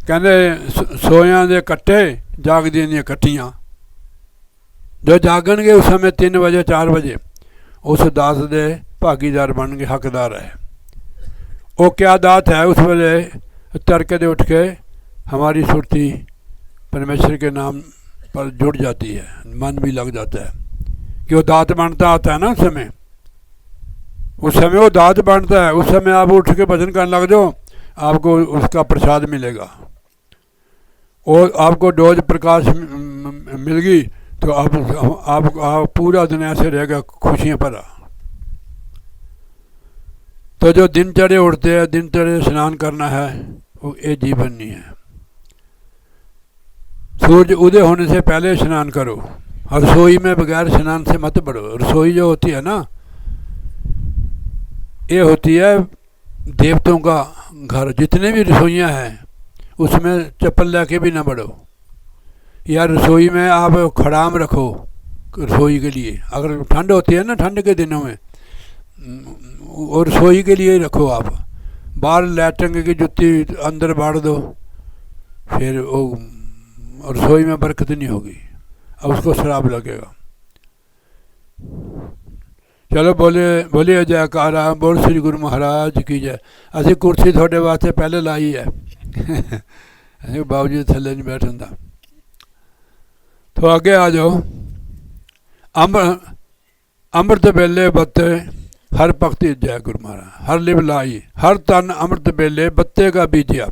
कहते सोया दे कट्टे जागदियां दी कट्टियां। जो जागणगे उस समय 3 बजे 4 बजे, उस दात दे भागीदार बन गए, हकदार है। वो क्या दात है, उस वेले तड़के दे उठ के हमारी सुरती परमेश्वर के नाम पर जुड़ जाती है, मन भी लग जाता है कि वो दात बांटता आता है ना। उस समय वो दात बांटता है, उस समय आप उठ के भजन करने लग जाओ, आपको उसका प्रसाद मिलेगा। और आपको डोज प्रकाश मिल गई, तो आप पूरा दिन ऐसे रहेगा खुशियाँ भरा। तो जो दिनचर्या उठते हैं, दिनचर्या स्नान करना है, वो ये जीवन नहीं है। सूरज उदय होने से पहले स्नान करो, रसोई में बगैर स्नान से मत बढ़ो। रसोई जो होती है ना, ये होती है देवताओं का घर। जितने भी रसोइयाँ हैं उसमें चप्पल लेके भी ना बढ़ो, या रसोई में आप खड़ाम रखो रसोई के लिए। अगर ठंड होती है ना, ठंड के दिनों में, और रसोई के लिए ही रखो आप। बाहर लैट्रिन की जुत्ती अंदर बाढ़ दो, फिर वो रसोई में बरकत नहीं होगी, अब उसको शराब लगेगा। चलो बोलिए जयकारा, बोल श्री गुरु महाराज की जय। असी कुर्सी थोड़े वास्ते पहले लाई है, बाबू जी थले नहीं बैठन दा। तो आगे आ जाओ। अमृत बेले बत्ते हर भक्ति जय गुरु महाराज, हर लिव लाई, हर तन अमृत बेले बत्ते का बीजिया।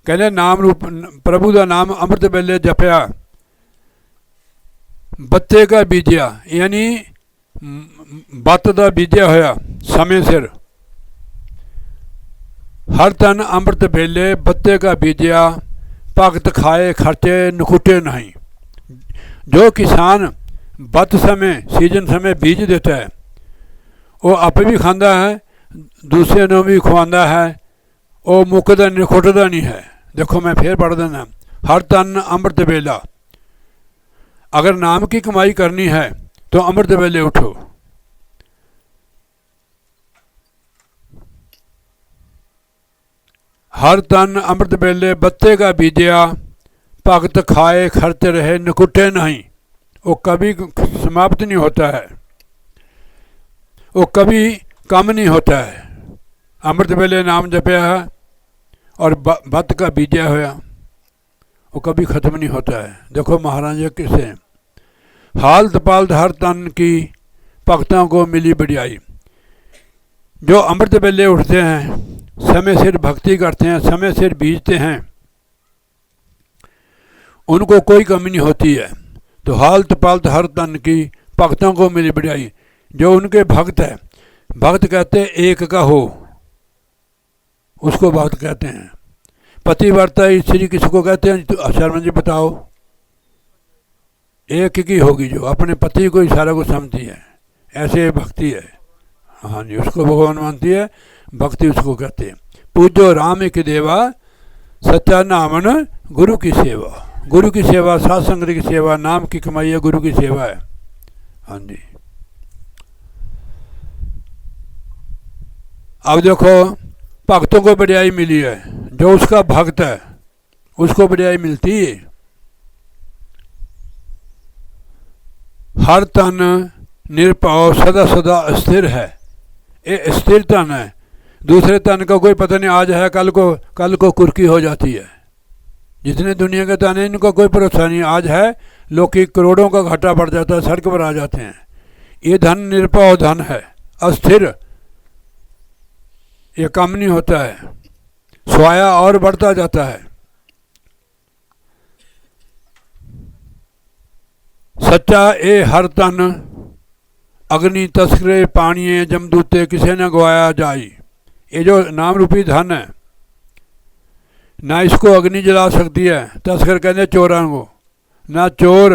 कहने नाम रूप प्रभु का नाम अमृत बेले जपया, बत्ते का बीजिया यानी बत का बीजिया होया समय सिर। हर तन अमृत बेले बत्ते का बीजिया, भगत खाए खर्चे नखुटे नहीं। जो किसान बत समय सीजन समय बीज देता है, वो आप भी खांदा है, दूसरे को भी खुआंदा है, वो मुकदा निखुटदा नहीं है। देखो मैं फिर पढ़ देना, हर तन अमृत बेला। अगर नाम की कमाई करनी है तो अमृत बेले उठो। हर तन अमृत बेले बत्ते का बीजिया, भगत खाए खर्च रहे निकुटे नहीं। वो कभी समाप्त नहीं होता है, वो कभी कम नहीं होता है। अमृत बेले नाम जपया है और बत का बीजा होया, वो कभी ख़त्म नहीं होता है। देखो महाराजा किसे हालत पालत हर तन की भक्तों को मिली बढ़ियाई। जो अमृत बेले उठते हैं, समय सिर भक्ति करते हैं, समय सिर बीजते हैं, उनको कोई कमी नहीं होती है। तो हालत पालत हर तन की भक्तों को मिली बढ़ियाई। जो उनके भक्त है, भक्त कहते हैं एक का हो, उसको भक्त कहते हैं। पतिव्रता स्त्री किसको कहते हैं? तो शर्मा जी बताओ। एक की होगी जो अपने पति को ही सारा कुछ समझती है, ऐसे भक्ति है। हाँ जी, उसको भगवान मानती है, भक्ति उसको कहते हैं। पूजो राम एक देवा, सच्चा नामन गुरु की सेवा। गुरु की सेवा, सात संगत की सेवा, नाम की कमाई है, गुरु की सेवा है। हाँ जी। अब देखो, भक्तों को बढ़ाई मिली है, जो उसका भक्त है उसको बढ़ाई मिलती है। हर तन निरपाव सदा सदा स्थिर है, ये स्थिर तन है। दूसरे तन का कोई पता नहीं, आज है कल को कुर्की हो जाती है। जितने दुनिया के तन है इनका कोई भरोसा नहीं, आज है लोग की करोड़ों का घाटा पड़ जाता है, सड़क पर आ जाते हैं। ये धन निरपाव धन है, अस्थिर, ये कम नहीं होता है, स्वाया और बढ़ता जाता है। सच्चा ए हर तन, अग्नि तस्करे पानिए जमदूते किसे न गवाया जाई। ये जो नाम रूपी धन है, ना इसको अग्नि जला सकती है, तस्कर कहते चोरों को, ना चोर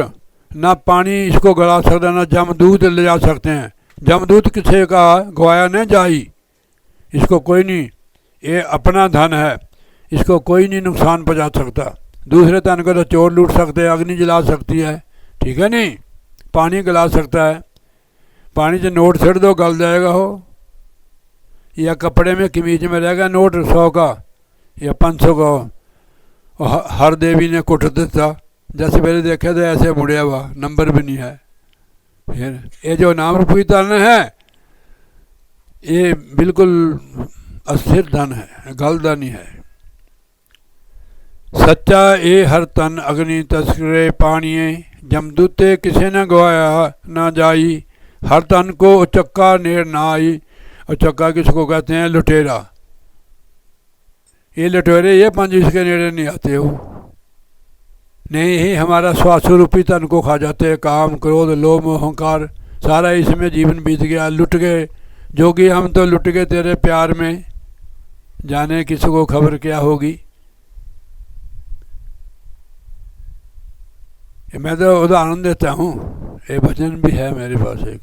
ना पानी इसको गला सकता, ना जमदूत ले जा सकते हैं। जमदूत किसे का गवाया न जाई, इसको कोई नहीं, ये अपना धन है, इसको कोई नहीं नुकसान पहुँचा सकता। दूसरे धन को तो चोर लूट सकते हैं, अग्नि जला सकती है, ठीक है नहीं, पानी गला सकता है, पानी से नोट छड़ दो गल जाएगा हो, या कपड़े में कमीज में रहेगा नोट 100 का या 500 का। हर देवी ने कुट दिता, जैसे पहले देखे तो ऐसे मुड़िया हुआ, नंबर भी नहीं है। फिर ये जो नाम रूपी धन है ये बिल्कुल अस्थिर धन है, गलदा नहीं है। सच्चा ए हर तन, अग्नि तस्करे पानिए जमदूते किसे न गवाया ना जाई। हर तन को उचक्का नेर ना आई। उचक्का किसको कहते हैं? लुटेरा। ये लुटेरे ये पंज इसके नेड़े नहीं आते हो, नहीं ही हमारा स्वास्थ्य रूपी तन को खा जाते हैं। काम क्रोध लोभ मोह अहंकार सारा इसमें जीवन बीत गया, लुट गए जोगी हम तो लुट गए तेरे प्यार में, जाने किसको खबर क्या होगी। मैं तो उदाहरण देता हूँ, ये वचन भी है मेरे पास एक,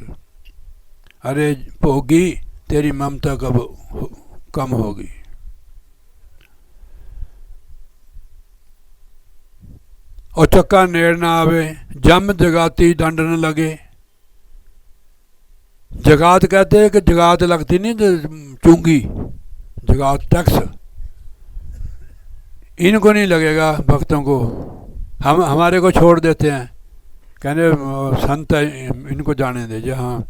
अरे भोगी तेरी ममता कब कम होगी। और चक्का नेड़ ना आवे, जम जगाती दंड न लगे। जगात कहते हैं कि जगात लगती नहीं चूंगी, जगात टैक्स, इनको नहीं लगेगा भक्तों को। हम हमारे को छोड़ देते हैं, कहने संत इनको जाने दे। जहाँ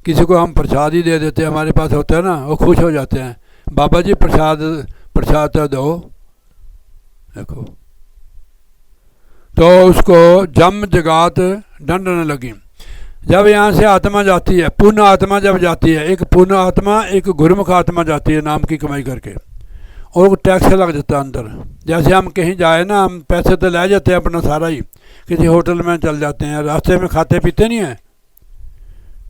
किसी को हम प्रसाद ही दे देते हैं, हमारे पास होता है ना, वो खुश हो जाते हैं, बाबा जी प्रसाद तो दो, देखो। तो उसको जम जगात दंड न लगी। जब यहाँ से आत्मा जाती है, पूर्ण आत्मा जब जाती है, एक पूर्ण आत्मा एक गुरुमुख आत्मा जाती है नाम की कमाई करके, और टैक्स लग जाता है अंदर। जैसे हम कहीं जाए ना, हम पैसे तो ले जाते हैं अपना सारा ही, किसी होटल में चल जाते हैं, रास्ते में खाते पीते नहीं हैं,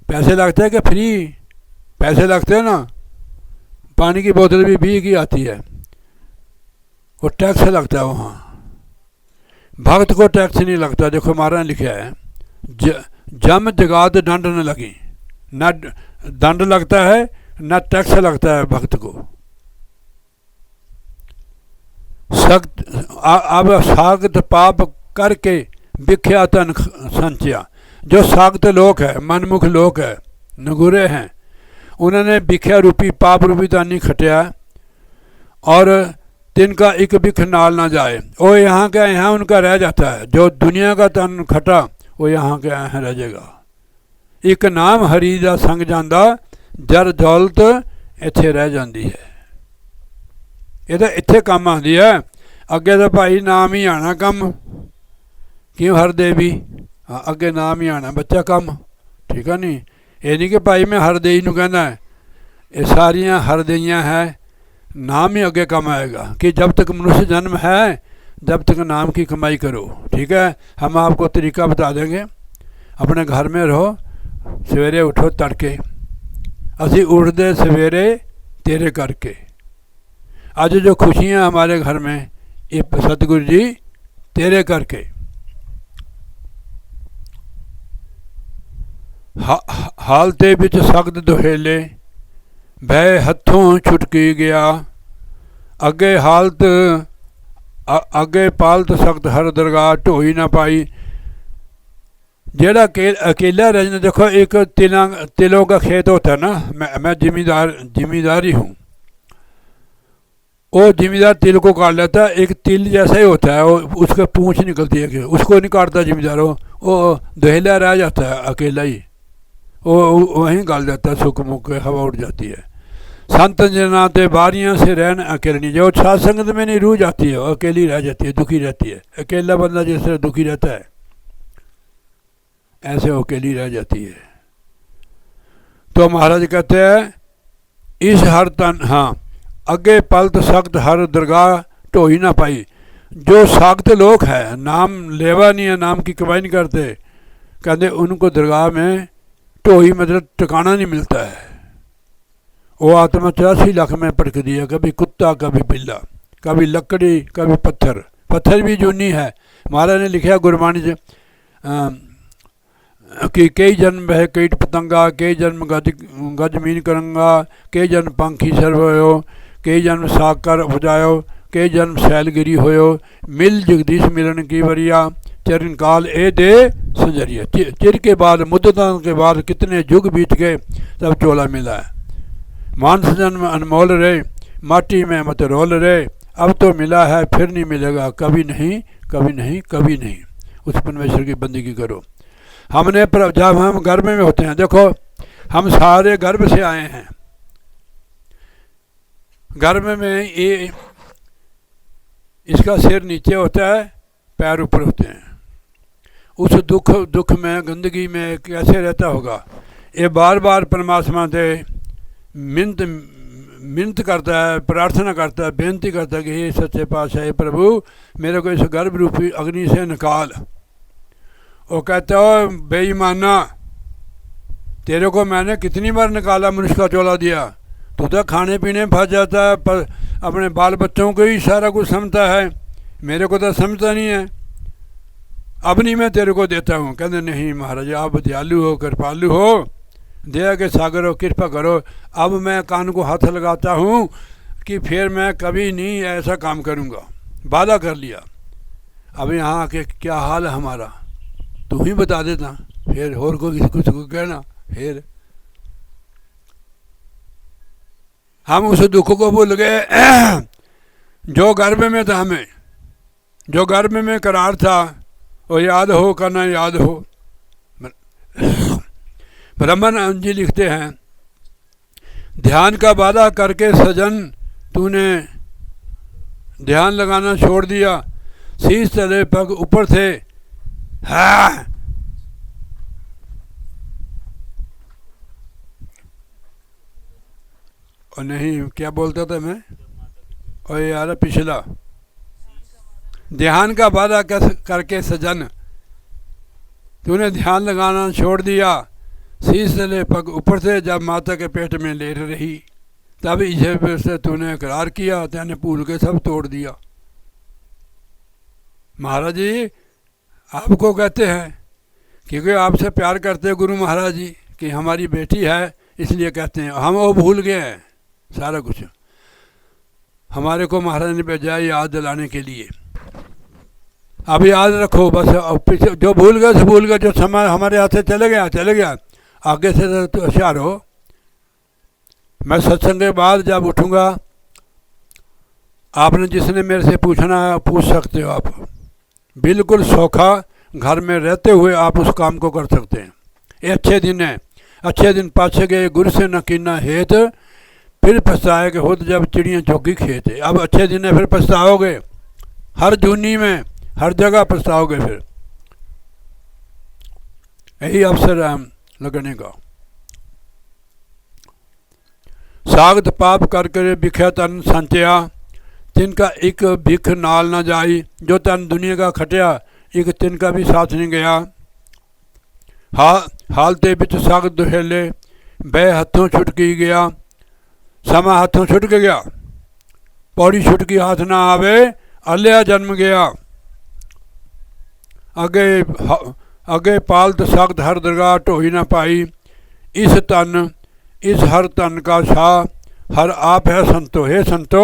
पैसे लगते हैं कि फ्री पैसे लगते हैं ना। पानी की बोतल भी 20 की आती है, वो टैक्स लगता है वहाँ। भक्त को टैक्स नहीं लगता। देखो हमारा लिखा है जम जगात दंड न लगी, न दंड लगता है न टैक्स लगता है भक्त को। सख्त अब साख्त पाप करके भिख्या तन संचया। जो साख्त लोग है, मनमुख लोग है, नगुरे हैं, उन्होंने भिख्या रूपी पाप रूपी धन नहीं खटिया, और तिनका एक भिख नाल ना जाए। वो यहाँ का यहाँ उनका रह जाता है, जो दुनिया का तन खटा वो यहाँ के यहाँ रह जाएगा। एक नाम हरी दा संग जांदा, जर दौलत इत्थे रह जाती है। ये तो इत्थे काम आती है, अगे तो भाई नाम ही आना कम। क्यों हर देवी, हाँ अगे नाम ही आना बच्चा कम, ठीक है नहीं। ये नहीं कि भाई मैं हर देई नूं कहना है, ये सारियां हर देइयां है, नाम ही अगे कम आएगा। कि जब तक मनुष्य जन्म है जब तक नाम की कमाई करो, ठीक है। हम आपको तरीका बता देंगे, अपने घर में रहो, सवेरे उठो तड़के, असी उठते सवेरे तेरे करके। आज जो खुशियाँ हमारे घर में, ये सतगुरु जी तेरे करके। ਹਾਲਤੇ ਵਿੱਚ ਸਖਤ ਦੁਹੇਲੇ ਬਹਿ ਹੱਥੋਂ ਛੁਟਕੀ ਗਿਆ ਅੱਗੇ ਹਾਲਤ ਅੱਗੇ ਪਾਲਤ सख्त हर दरगाह ढोई ना पाई। जेड़ा अकेला रहना, देखो एक तिलों का खेत होता है ना, मैं जिम्मेदार ही हूँ। वो जिम्मेदार तिल को काट लेता है, एक तिल जैसा ही होता है, वो उसका पूंछ निकलती है कि उसको नहीं काटता जिम्मेदार, वो दुहेला रह जाता है अकेला ही, वो वहीं गाल जाता है, सुख मुख हवा उड़ जाती है। संत जना ते बारियां से रहना अकेलनी, जो सत्संगत में नहीं रूह जाती है, वो अकेली रह जाती है, दुखी रहती है। अकेला बंदा जिस तरह दुखी रहता है, ऐसे वो अकेली रह जाती है। तो महाराज कहते हैं इस हर तन, हाँ, अगे पलत सख्त हर दरगाह ढोई ना पाई। जो सख्त लोग हैं, नाम लेवा नहीं है, नाम की कमाई नहीं करते, कहते उनको दरगाह में ढोई मतलब ठिकाना नहीं मिलता है। वो आत्मा 84 लाख में पटक दिया, कभी कुत्ता, कभी बिल्ला, कभी लकड़ी, कभी पत्थर भी जूनी है। महाराज ने लिखा गुरबाणी से कि कई जन्म है कीट पतंगा, कई जन्म गज मीन करंगा, कई जन्म पंखी सर्व होयो, कई जन्म साकर उपजायो, कई जन्म शैलगिरी होयो, मिल जगदीश मिलन की वरिया, चरण काल ए दे संजरिया। चिर के बाद, मुद्दतों के बाद कितने युग बीत गए, तब चोला मिला है। मानस जन्म अनमोल रहे, माटी में मत रोल रहे, अब तो मिला है फिर नहीं मिलेगा, कभी नहीं, कभी नहीं, कभी नहीं। उस परमेश्वर की बंदगी करो। हमने जब हम गर्भ में होते हैं, देखो हम सारे गर्भ से आए हैं। गर्भ में ये इसका सिर नीचे होता है, पैर ऊपर होते हैं। उस दुख में, गंदगी में कैसे रहता होगा। ये बार बार परमात्मा से मिन्नत करता है, प्रार्थना करता है, बेनती करता है कि हे सच्चे पातशाह प्रभु, मेरे को इस गर्भ रूपी अग्नि से निकाल। वो कहता है बेईमाना, तेरे को मैंने कितनी बार निकाला, मनुष्य का चोला दिया, तू तो खाने पीने में फंस जाता है, पर अपने बाल बच्चों को ही सारा कुछ समझता है, मेरे को तो समझता नहीं है, अब नहीं मैं तेरे को देता हूँ। कहते नहीं महाराज, आप दयालु हो, कृपालु हो, दया के सागर हो, कृपा करो। अब मैं कान को हाथ लगाता हूँ कि फिर मैं कभी नहीं ऐसा काम करूँगा, वादा कर लिया। अब यहाँ आके क्या हाल है हमारा, तू ही बता देता, फिर और को कुछ को कहना। फिर हम उस दुख को भूल गए जो गर्भ में था, हमें जो गर्भ में करार था, वो याद हो करना, याद हो। ब्रह्मन जी लिखते हैं, ध्यान का वादा करके सजन तूने ध्यान लगाना छोड़ दिया, शीश तले पग ऊपर थे, हाँ और नहीं, क्या बोलता था मैं, और यार पिछला, ध्यान का वादा करके सजन तूने ध्यान लगाना छोड़ दिया, शीश तले पग ऊपर से, जब माता के पेट में लेट रही, तब ईश्वर से तूने इकरार किया, तेने भूल के सब तोड़ दिया। महाराज जी आपको कहते हैं, क्योंकि आपसे प्यार करते हैं गुरु महाराज जी, कि हमारी बेटी है, इसलिए कहते हैं। हम वो भूल गए हैं सारा कुछ, हमारे को महाराज ने भेजा याद दिलाने के लिए। अब याद रखो बस, पीछे जो भूल गए से भूल गए, जो समय हमारे हाथ से चले गया चले गया, आगे से तो होशियार हो। मैं सत्संग के बाद जब उठूँगा, आपने जिसने मेरे से पूछना है पूछ सकते हो, आप बिल्कुल सौखा घर में रहते हुए आप उस काम को कर सकते हैं। ये अच्छे दिन है, अच्छे दिन पाछे गए गुरु से न कीना हेत, फिर पछताए कि खुद जब चिड़ियाँ चौकी खेत। अब अच्छे दिन है, फिर पछताओगे, हर जूनी में हर जगह पछताओगे। फिर यही अवसर है लगने का। सागत पाप कर कर बिख्या तन संचया, तिनका एक भिख नाल ना जाई, जो तन दुनिया का खटिया एक तिनका भी साथ नहीं गया। हालते बिच सागत दुहेले, बह हथों छुटकी गया, समा हाथों छुट गया, पौड़ी छुटकी हाथ ना आवे, अलिया जन्म गया। अगे पालत सख्त हर दरगाह ढोई न पाई। इस हर तन का शाह हर आप है संतो। हे संतो,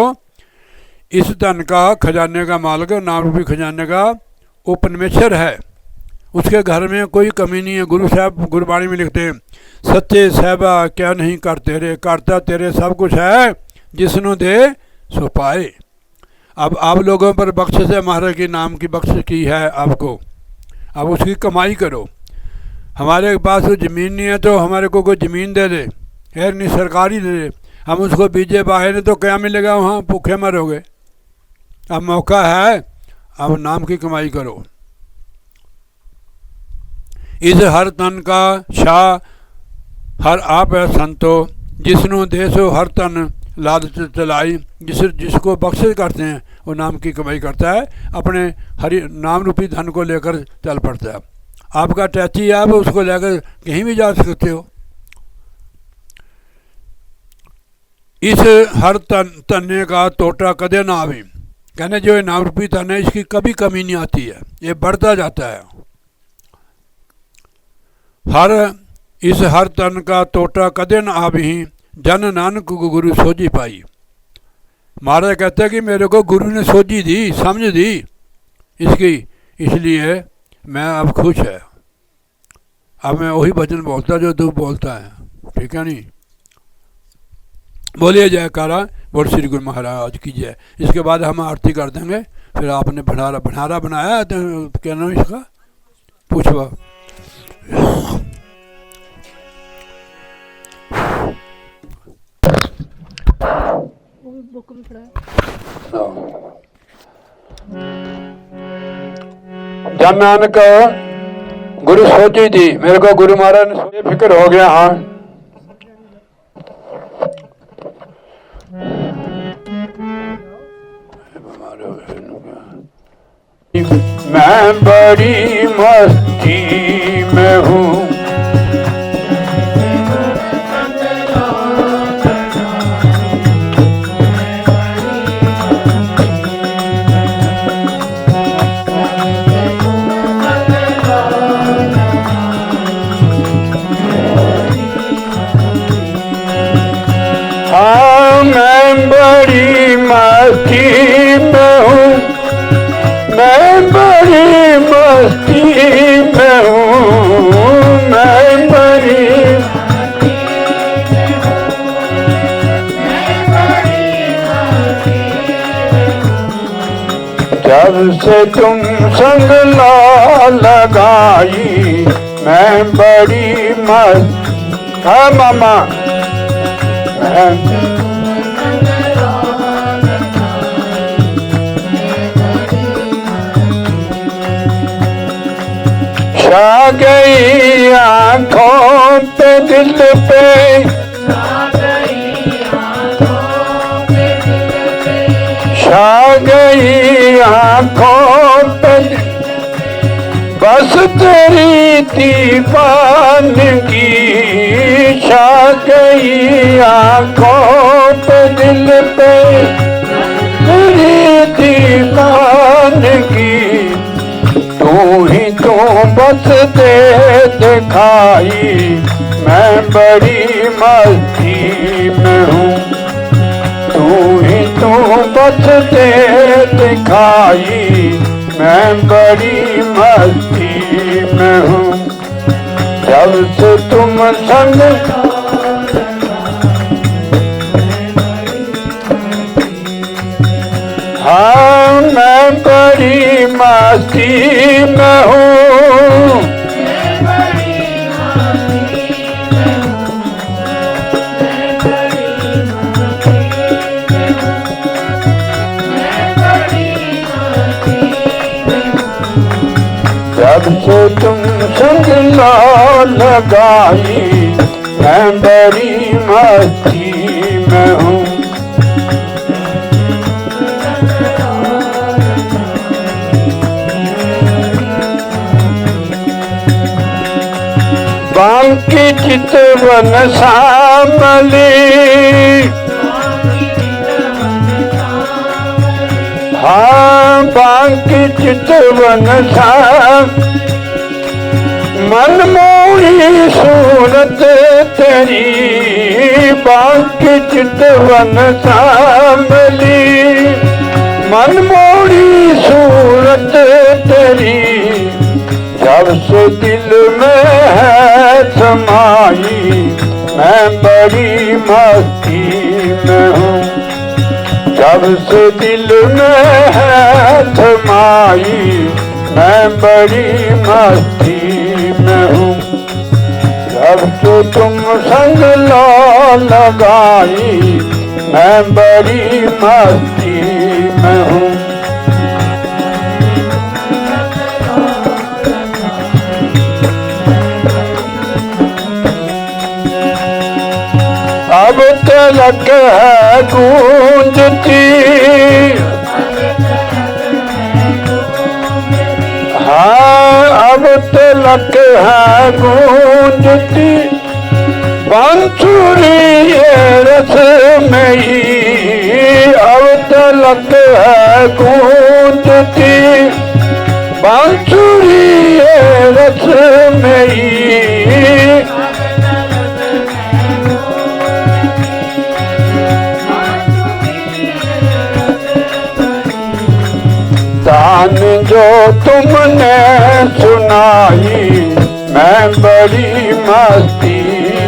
इस धन का खजाने का मालिक, नाम रूपी खजाने का वो परमेश्वर है, उसके घर में कोई कमी नहीं है। गुरु साहब गुरबाणी में लिखते हैं, सच्चे साहबा क्या नहीं कर तेरे, करता तेरे सब कुछ है, जिसनु दे सो पाए। अब आप लोगों पर बख्शिश है, महाराज के नाम की बख्शिश की है आपको, अब उसकी कमाई करो। हमारे पास तो ज़मीन नहीं है तो हमारे को कोई ज़मीन दे दे, खैर नहीं सरकारी दे दे, हम उसको बीजे बाहे ने तो क्या मिलेगा, वहाँ भूखे मरोगे। अब मौका है, अब नाम की कमाई करो। इस हर तन का शाह हर आप है संतो, जिसनु देसो हर तन लाद चलाई। जिसको बख्शिश करते हैं वो नाम की कमाई करता है, अपने हरि नाम रूपी धन को लेकर चल पड़ता है। आपका टैची है, आप उसको लेकर कहीं भी जा सकते हो। इस हर तन्ने का तोटा कदे ना आवे, कहने जो ये नाम रूपी तन है इसकी कभी कमी नहीं आती है, ये बढ़ता जाता है। इस हर तन का तोटा कदे न आवी, जन नानक को गुरु सोझी पाई। महाराज कहते हैं कि मेरे को गुरु ने सोझी दी, समझ दी इसकी, इसलिए मैं अब खुश है। अब मैं वही भजन बोलता जो तू बोलता है, ठीक है नहीं। बोलिए जयकारा, बोल श्री गुरु महाराज की जय। इसके बाद हम आरती कर देंगे, फिर आपने भंडारा बनाया तो क्या नाम इसका, पूछवा। जन नानक गुरु सोची थी, मेरे को गुरु महाराज ने फिक्र हो गया। हाँ मैं बड़ी मस्ती में हूँ, हाँ मैं बड़ी मस्ती में हूँ, मैं बड़ी मस्ती में हूँ, मैं बड़ी जब से तुम संग ला लगाई, मैं बड़ी मस्त। हाँ मामा, छा गई आँखों पे दिल पे, छा गई आँखों पे, बस तेरी दीवानगी, छा गई आँखों पे दिल पे तेरी दीवानगी। तू ही तो बस दे दिखाई, मैं बड़ी मस्ती में हूँ। तू ही तो बस दे दिखाई, मैं बड़ी मस्ती में हूँ। जब से तुम संग हाँ मैं बड़ी मस्ती में हूँ, जब से तुम संग ला लगाई, मैं बड़ी मस्ती में हूँ। बांकी चितवन श्यामली, हाँ बांकी चितवन श्याम, मनमोही सूरत तेरी बांकी चितवन सांभली, मनमोही सूरत तेरी जब से दिल में है समाई, मैं बड़ी मस्ती में हूँ। जब से दिल में है समाई, मैं बड़ी मस्ती में हूँ। जब से तुम संग लो लगाई, मैं बड़ी मस्ती में हूँ। अब तलक है गूंजती, हाँ अब तलक है गूंजती, बांसुरी ये रस में ही। अब तलक है गूंजती, बांसुरी ये रस में ही। तान जो तुमने सुनाई, मैं बड़ी मस्ती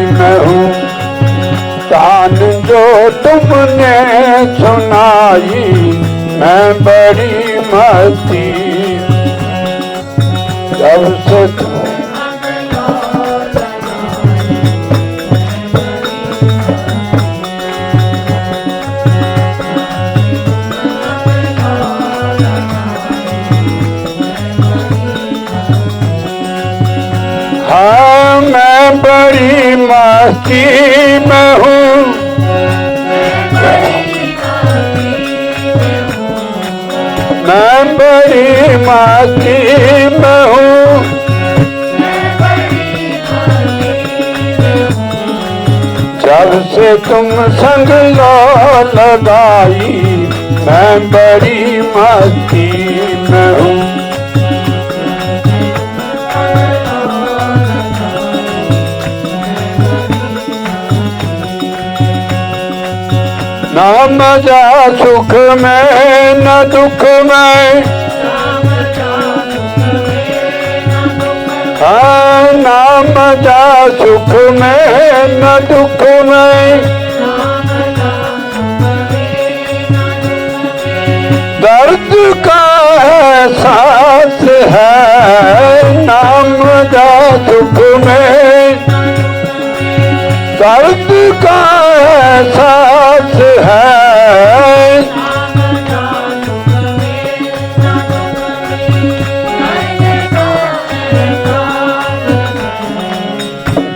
में हूँ। तान जो तुमने सुनाई, मैं बड़ी मस्ती। जब से हाँ मैं बड़ी मस्ती में हूँ। मैं बड़ी मस्ती में हूँ। जब से तुम संग लो लगाई, मैं बड़ी मस्ती में हूँ। ना मजा सुख में न दुख में, हाँ ना मजा सुख में न दुख में। दर्द का एहसास है, ना मजा सुख में। दर्द का एहसास है,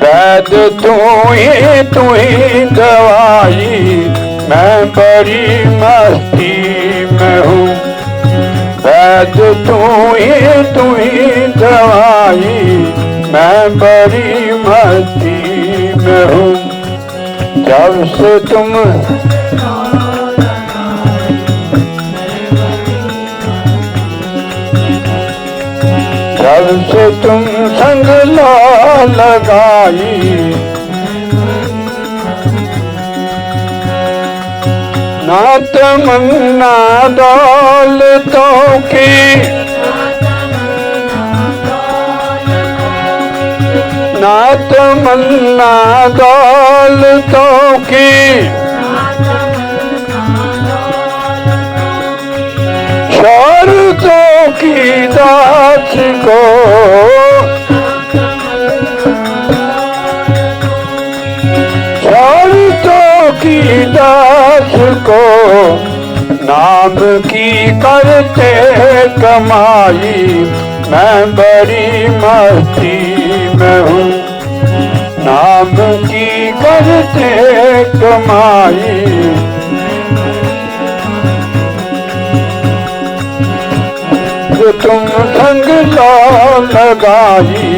वैद तू ही दवाई, मैं बड़ी मस्ती में हूँ। वैद तू ही दवाई, मैं बड़ी मस्ती में हूँ। जब से तुम संग लो लगाई, ना तमन्ना दौलतों की, ना तमन्ना दौलतों की। शर्तों की दास को, शर्तों की दास को, नाम की करते कमाई, मैं बड़ी मस्ती में हूँ। नाम की करते कमाई, जो तुम संग लो लगाई,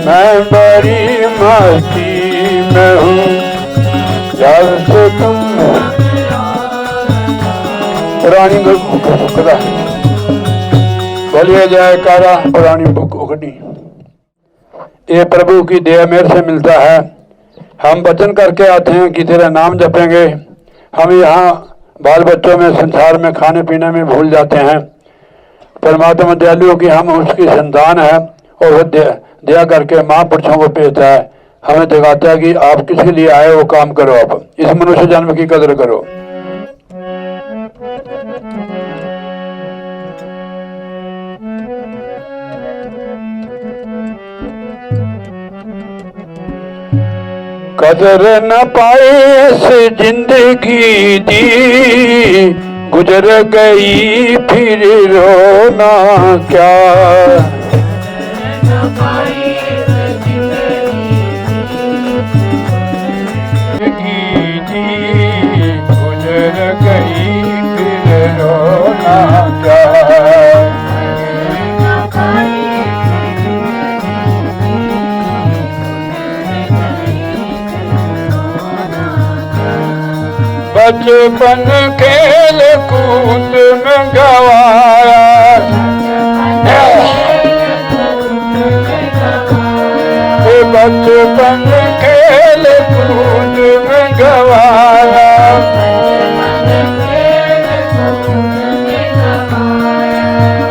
मैं बड़ी मस्ती में हूँ। जब से तुम पुरानी बुक बोलिए जयकारा पुरानी बुक उगनी। ये प्रभु की दया मेरे से मिलता है। हम वचन करके आते हैं कि तेरा नाम जपेंगे। हम यहाँ बाल बच्चों में संसार में खाने पीने में भूल जाते हैं। परमात्मा दयालु की हम उसकी संतान है और वह दया करके महापुरुषों को भेजता है, हमें दिखाता है कि आप किसके लिए आए वो काम करो, आप इस मनुष्य जन्म की कदर करो। कदर न पाए ऐसी जिंदगी दी, गुजर गई फिर रोना क्या। जिंदगी दी, गुजर गई फिर रोना क्या। बचपन खेल कूद में गवाया, बचपन खेल कूद में गवाया।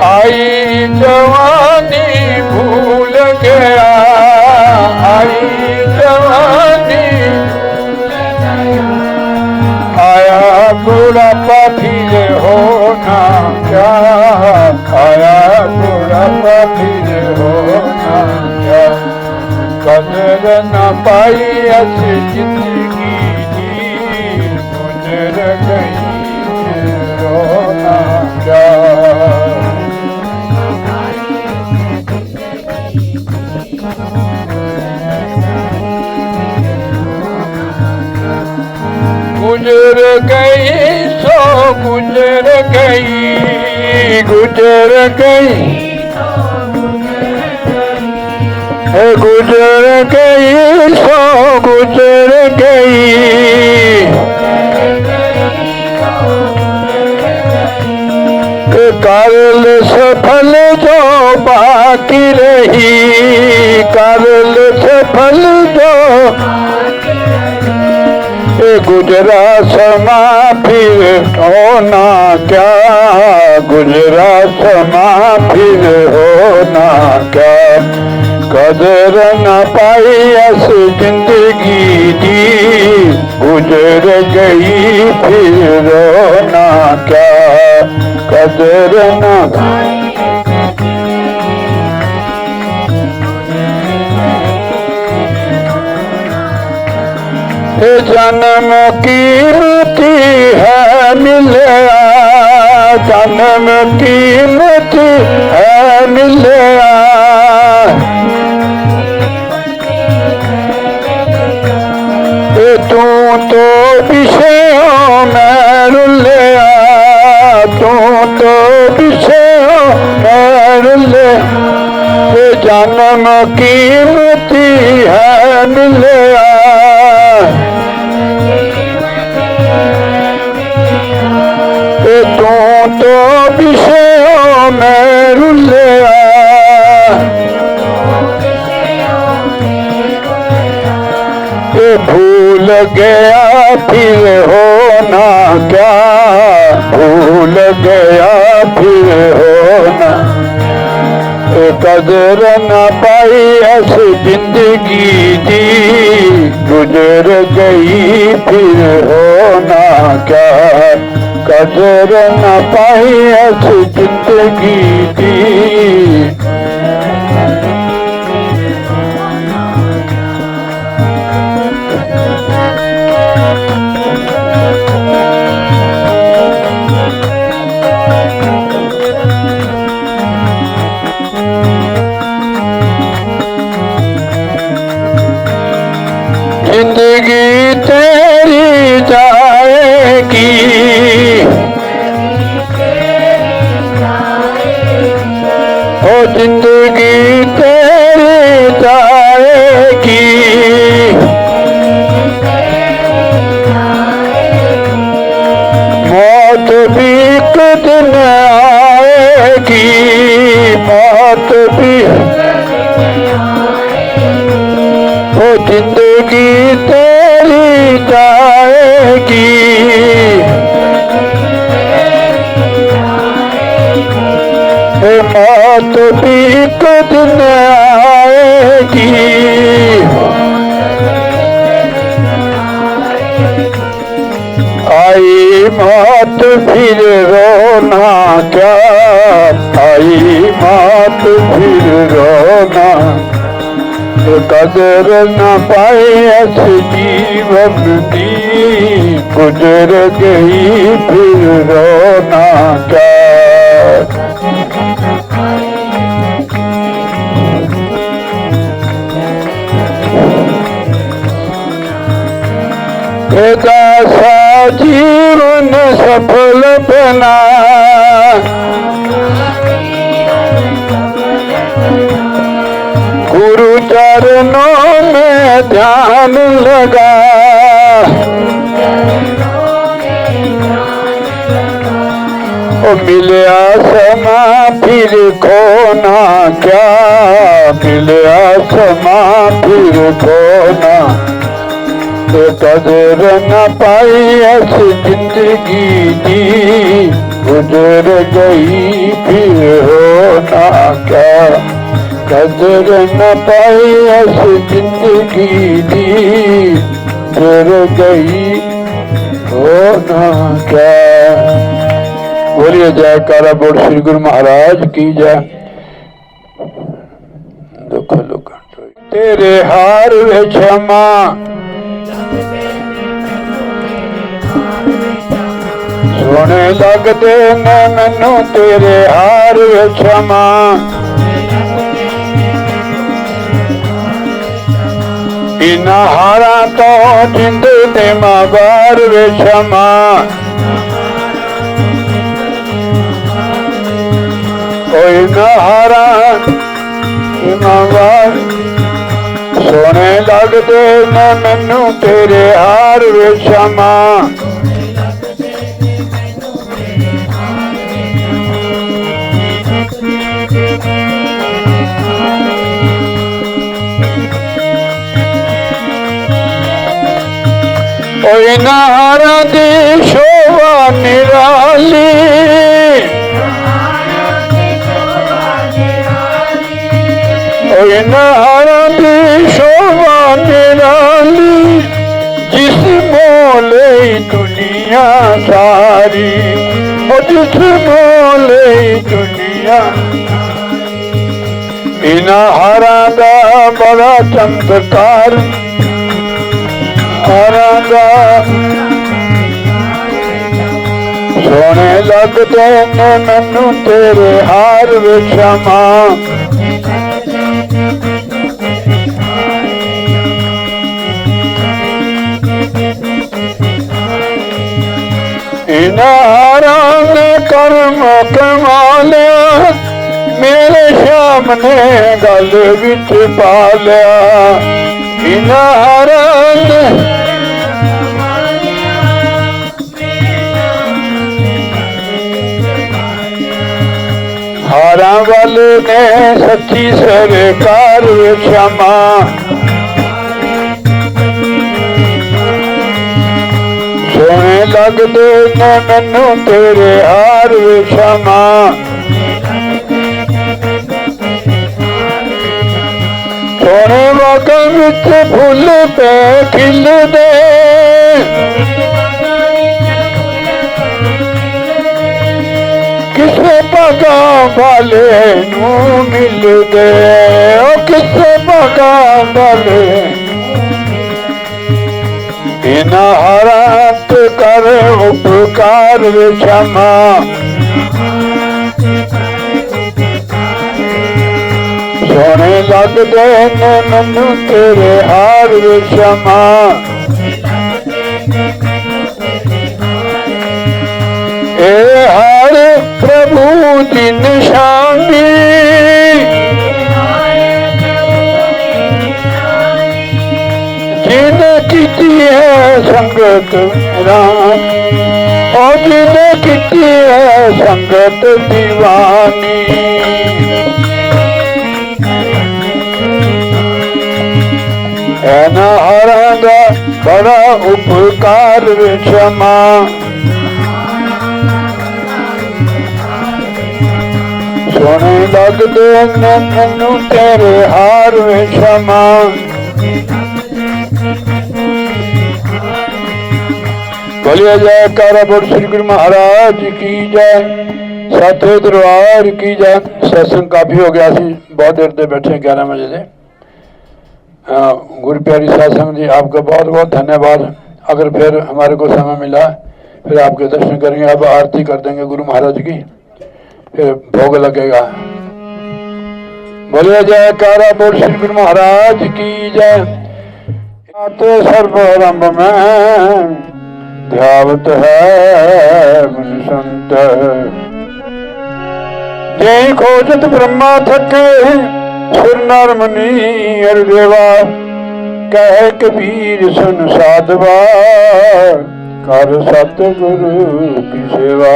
आई जवानी भूल गया, आई जवानी आया बुढ़ापा फिर होना क्या। आया बुढ़ापा फिर होना क्या। कदर न पाई ऐसी जिंदगी दी, गुजर गई फिर रोना क्या। गुजर गई सो गुजर गई, गुजर गई गुजर गई सो गुजर गई। करल सफल जो बाकी रही, करल सफल जो गुजरा समा फिर होना क्या। गुजरा समा फिर होना क्या। कदर न पाई ऐसी जिंदगी दी, गुजर गई फिर रोना क्या। कदर न जन्म कीमती है मिलया, जन्म कीमती है मिलया। तू तो विषयों में रुलिया, तू तो विषयों में रुलिया। जन्म कीमती है मिलया, तू तो विषयों में रुलिया। भूल गया फिर होना क्या। भूल गया फिर होना। कदर न पाई ऐसी जिंदगी दी, गुजर गई फिर होना क्या। कदर न पाई ऐसी जिंदगी दी। जिंदगी तेरी जाएगी, ओ जिंदगी तेरी जाएगी। मौत भी एक दिन आएगी, मौत भी जिंदगी तेरी जाएगी, मौत भी एक दिन आएगी। आई मौत फिर रोना क्या, आई मौत फिर रोना, कदर न पाए इस जीवन की, गुजर गई फिर रोना क्या। दासा जीवन सफल बना, गुरु चरणों में ध्यान लगा, मिलया समा फिर खोना क्या, मिलया समा फिर खोना, कदर न पाई ऐसी जिंदगी दी, गुजर गई फिर होना क्या। कदर न पाई ऐसी जिंदगी दी, गुजर गई होना क्या। बोलिए जयकारा बोल श्री गुरु महाराज की जय। दुख लुक तेरे हार वे क्षमा, सोने लगदे ने मैनू तेरे हार वे क्षमा, इना हारा तो जिंद दे मार वे क्षमा, कोई न हारा मार, सोने लगदे ने मैनू तेरे हार वे क्षमा, नारा दी शोभा निराली, नारा दी शोभा निराली, जिस मोले दुनिया सारी, जिस मोले दुनिया, इना हारा दा बड़ा चमत्कार, सोने लगदे ने मैनू तेरे हार वे क्षमा, इन हारा ने कर्म कमा लिया, मेरे श्याम ने गल विच पा लिया, इन हारा ने हारा वाले ने सच्ची सरकार क्षमा, सोने लगदे ने मैनू तेरे हार क्षमा, सोने बागां विच फुल पे खिलदे, किसे बागां वाले नू मिलदे, किसे बागां वाले, इना हारात कर उपकार क्षमा, सोने लगदे ने मैनू तेरे हार क्षमा, ए हार प्रभु की निशानी, जिन्हें की है संगत रानी, और जिन्हें की है संगत दीवानी, पैना हारांगा बड़ा उपकार वे क्षमा। सोने लगदे ने मैनू तेरे हार वे क्षमा। बोलिए जयकारा बोल श्री गुरु महाराज की जय। साथे दरबार की जय। सत्संग काफी हो गया सी, बहुत देर से बैठे 11 बजे से। गुरु प्यारी सत्संग जी आपका बहुत बहुत धन्यवाद। अगर फिर हमारे को समय मिला फिर आपके दर्शन करेंगे। अब आरती कर देंगे गुरु महाराज की, फिर भोग लगेगा। बोलिए जयकारा बोल श्री गुरु महाराज की जय। आते सर्वारंभ में ध्यावत है मुनि संत, जय खोजत ब्रह्मा थके सुर नर मुनि अर देवा। कह कबीर सुन साधवा कर सतगुरु की सेवा।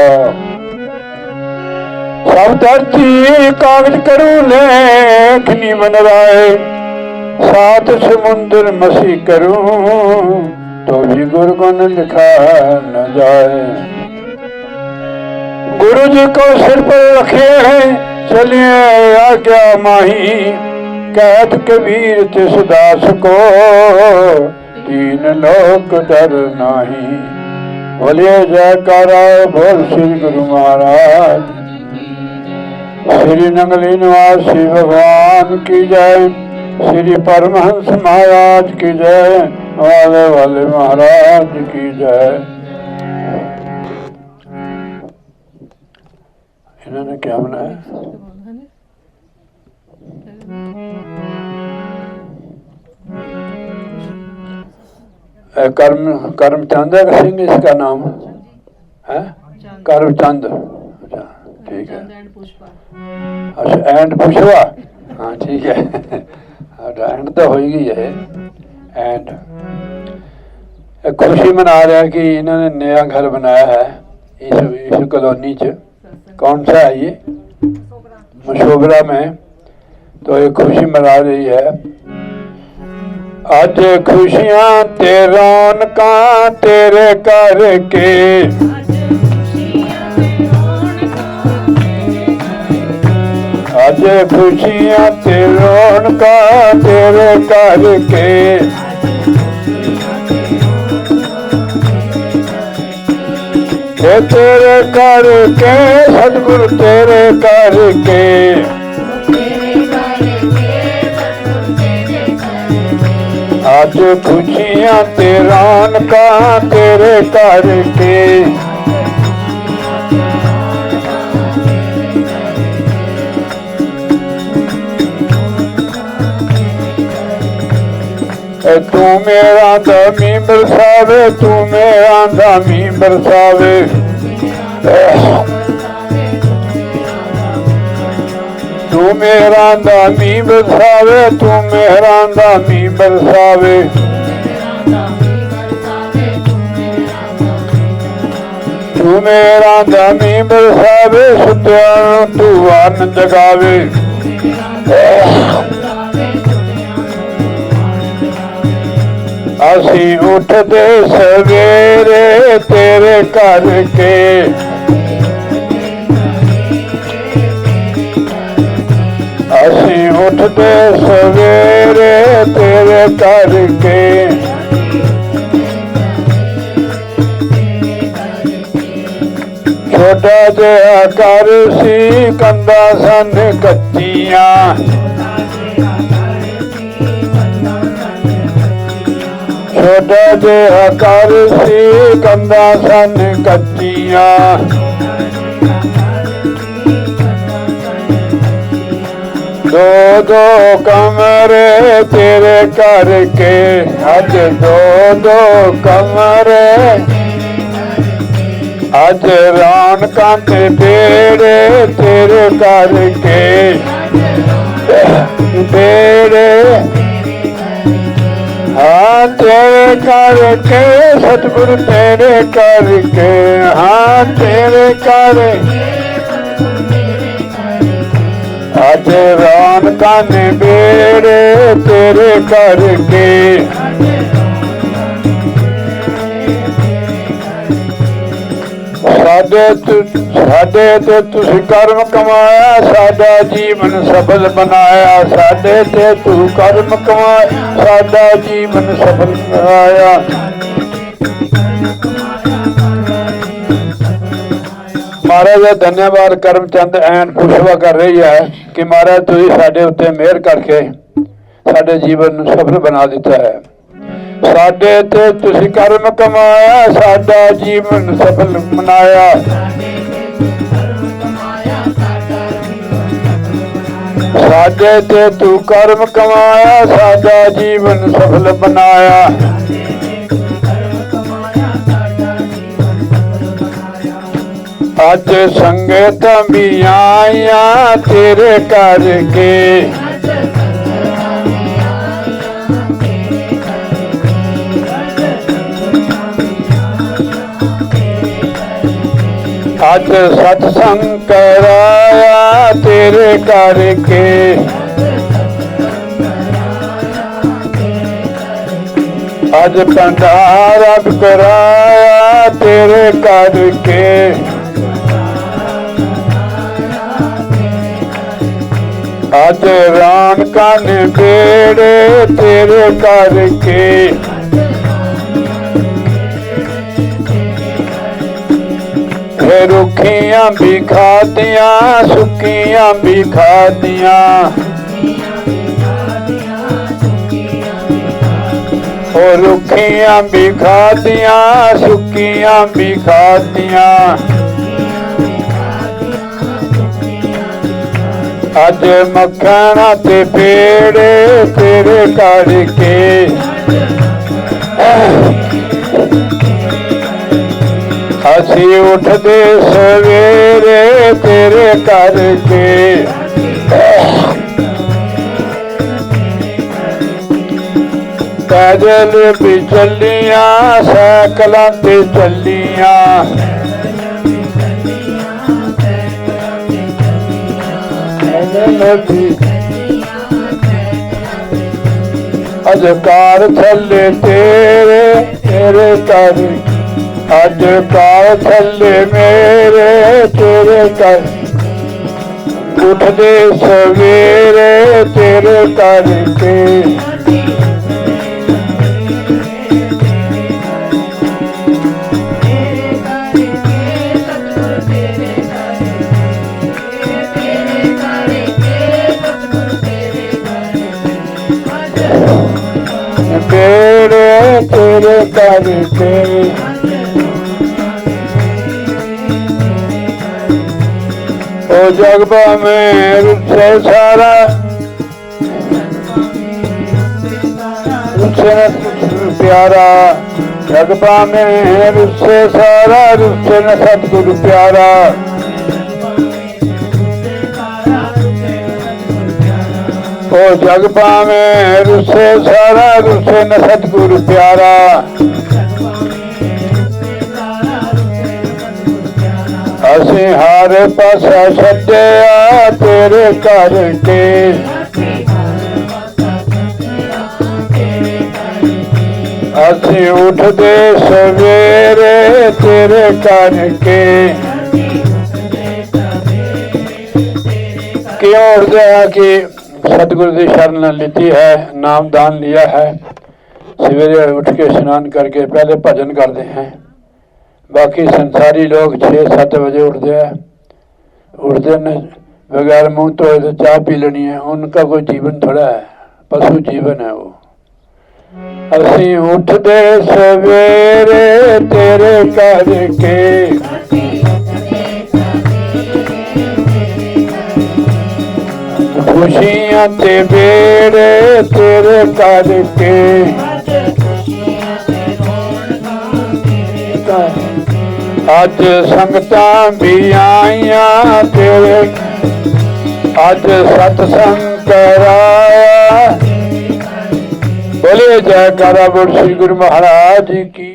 सब धरती कागज करूं लेखनी बन राय, सात समुंदर मसी करूं तो भी गुरु गुण लिखा न जाए। गुरु जी को सिर पर रखे हैं चलिए आज्ञा माही। कहत कबीर तिस दास को तीन लोक डर नाही। बोलिए जयकारा बोल श्री गुरु महाराज। श्री नंगली निवासी भगवान की जय। श्री परमहंस महाराज की जय। वाले वाले महाराज की जय। इन्होंने क्या बनाया? करमचंद है सिंह इसका नाम है। करमचंद, अच्छा ठीक है। अच्छा एंड पुष्पा, हाँ ठीक है। एंड तो होगी है एंड। खुशी मना रहा है कि इन्होंने नया घर बनाया है इस कॉलोनी च। कौन सा है ये? मशोबरा में। तो ये खुशी मना रही है। आज खुशियां ते रौनकां तेरे करके, आज खुशियां ते रौनकां तेरे करके। तेरे करके सतगुरु तेरे करके। आज खुशियां ते रौनकां तेरे करके। तू मेरा दमी बरसावे, तू मेरा दमी बरसावे। तू मेरा दामी बरसावे, तू मेरा दामी बरसावे। तू मेरा दामी बरसावे, सुत्या तू आन जगावे। असी उठदे सवेरे तेरे करके। असी उठदे सवेरे तेरे करके। छोटा जिहा घर सी कंधा सन कच्चियां। छोटा जिहा घर सी कंधा सन कच्चियां। दो दो कमरे तेरे करके। अज दो दो कमरे। अज रौनकां ते बेड़े तेरे करके। बेड़े हाँ तेरे करके सतगुरु तेरे करके। हाँ तेरे कर ਅੱਜ ਰੌਣਕਾਂ ਨੇ ਬੇੜੇ ਤੇਰੇ ਕਰਕੇ ਸਾਡੇ ਤੇ ਤੁਸੀਂ ਕਰਮ ਕਮਾਇਆ ਸਾਡਾ ਜੀਵਨ ਸਫਲ ਬਣਾਇਆ ਸਾਡੇ ਤੇ ਤੂੰ ਕਰਮ ਕਮਾਇਆ ਸਾਡਾ ਜੀਵਨ ਸਫਲ ਬਣਾਇਆ महाराज का धन्यवाद करमचंद एन पुष्पा कर रही है कि महाराज तुझी साडे उत्ते मेहर करके साडे जीवन नूं सफल बना दिता है साडे ते तुसी कर्म कमाया साडा जीवन सफल बनाया साडे ते तू कर्म कमाया साडा जीवन सफल बनाया अज संगत भी आया तेरे करके अज सत्संग कराया तेरे करके अज भंडारा कराया तेरे करके अज रौनकां ने बेड़े तेरे करके रुखियां भी खादियां सुखियां भी खादियां रुखियां भी खादियां सुखियां भी खादियां अज मक्खना ते पेड़े तेरे करके असी उठदे सवेरे तेरे करके पैदल भी चलियां सैकलां ते चलियां अजकार थले तेरे तेरे कर अजकार थले मेरे तेरे कर उठदे सवेरे तेरे करके तेरे तेरे करके ओ जगबा में रुसे सारा रुसे न सतगुरु प्यारा जगबा में रुसे सारा रुसे न सतगुरु प्यारा ओ जग पावे रुसे सारा रुसे न सतगुरु प्यारा असी हर पासा छड्डिया तेरे करके असी उठदे सवेरे तेरे करके क्यों उठदे कि सतगुरु की शरण लीती है नामदान लिया है सवेरे उठ के स्नान करके पहले भजन करते हैं बाकी संसारी लोग 6-7 बजे उठते हैं बगैर मुंह धोए तो चाय पी लेनी है उनका कोई जीवन थोड़ा है पशु जीवन है वो असी उठते सवेरे तेरे करके खुशियां ते बेड़े तेरे करके अज संगतां भी आईयां तेरे अज सत्संग कराया बोले जयकारा बोल श्री गुरु महाराज की।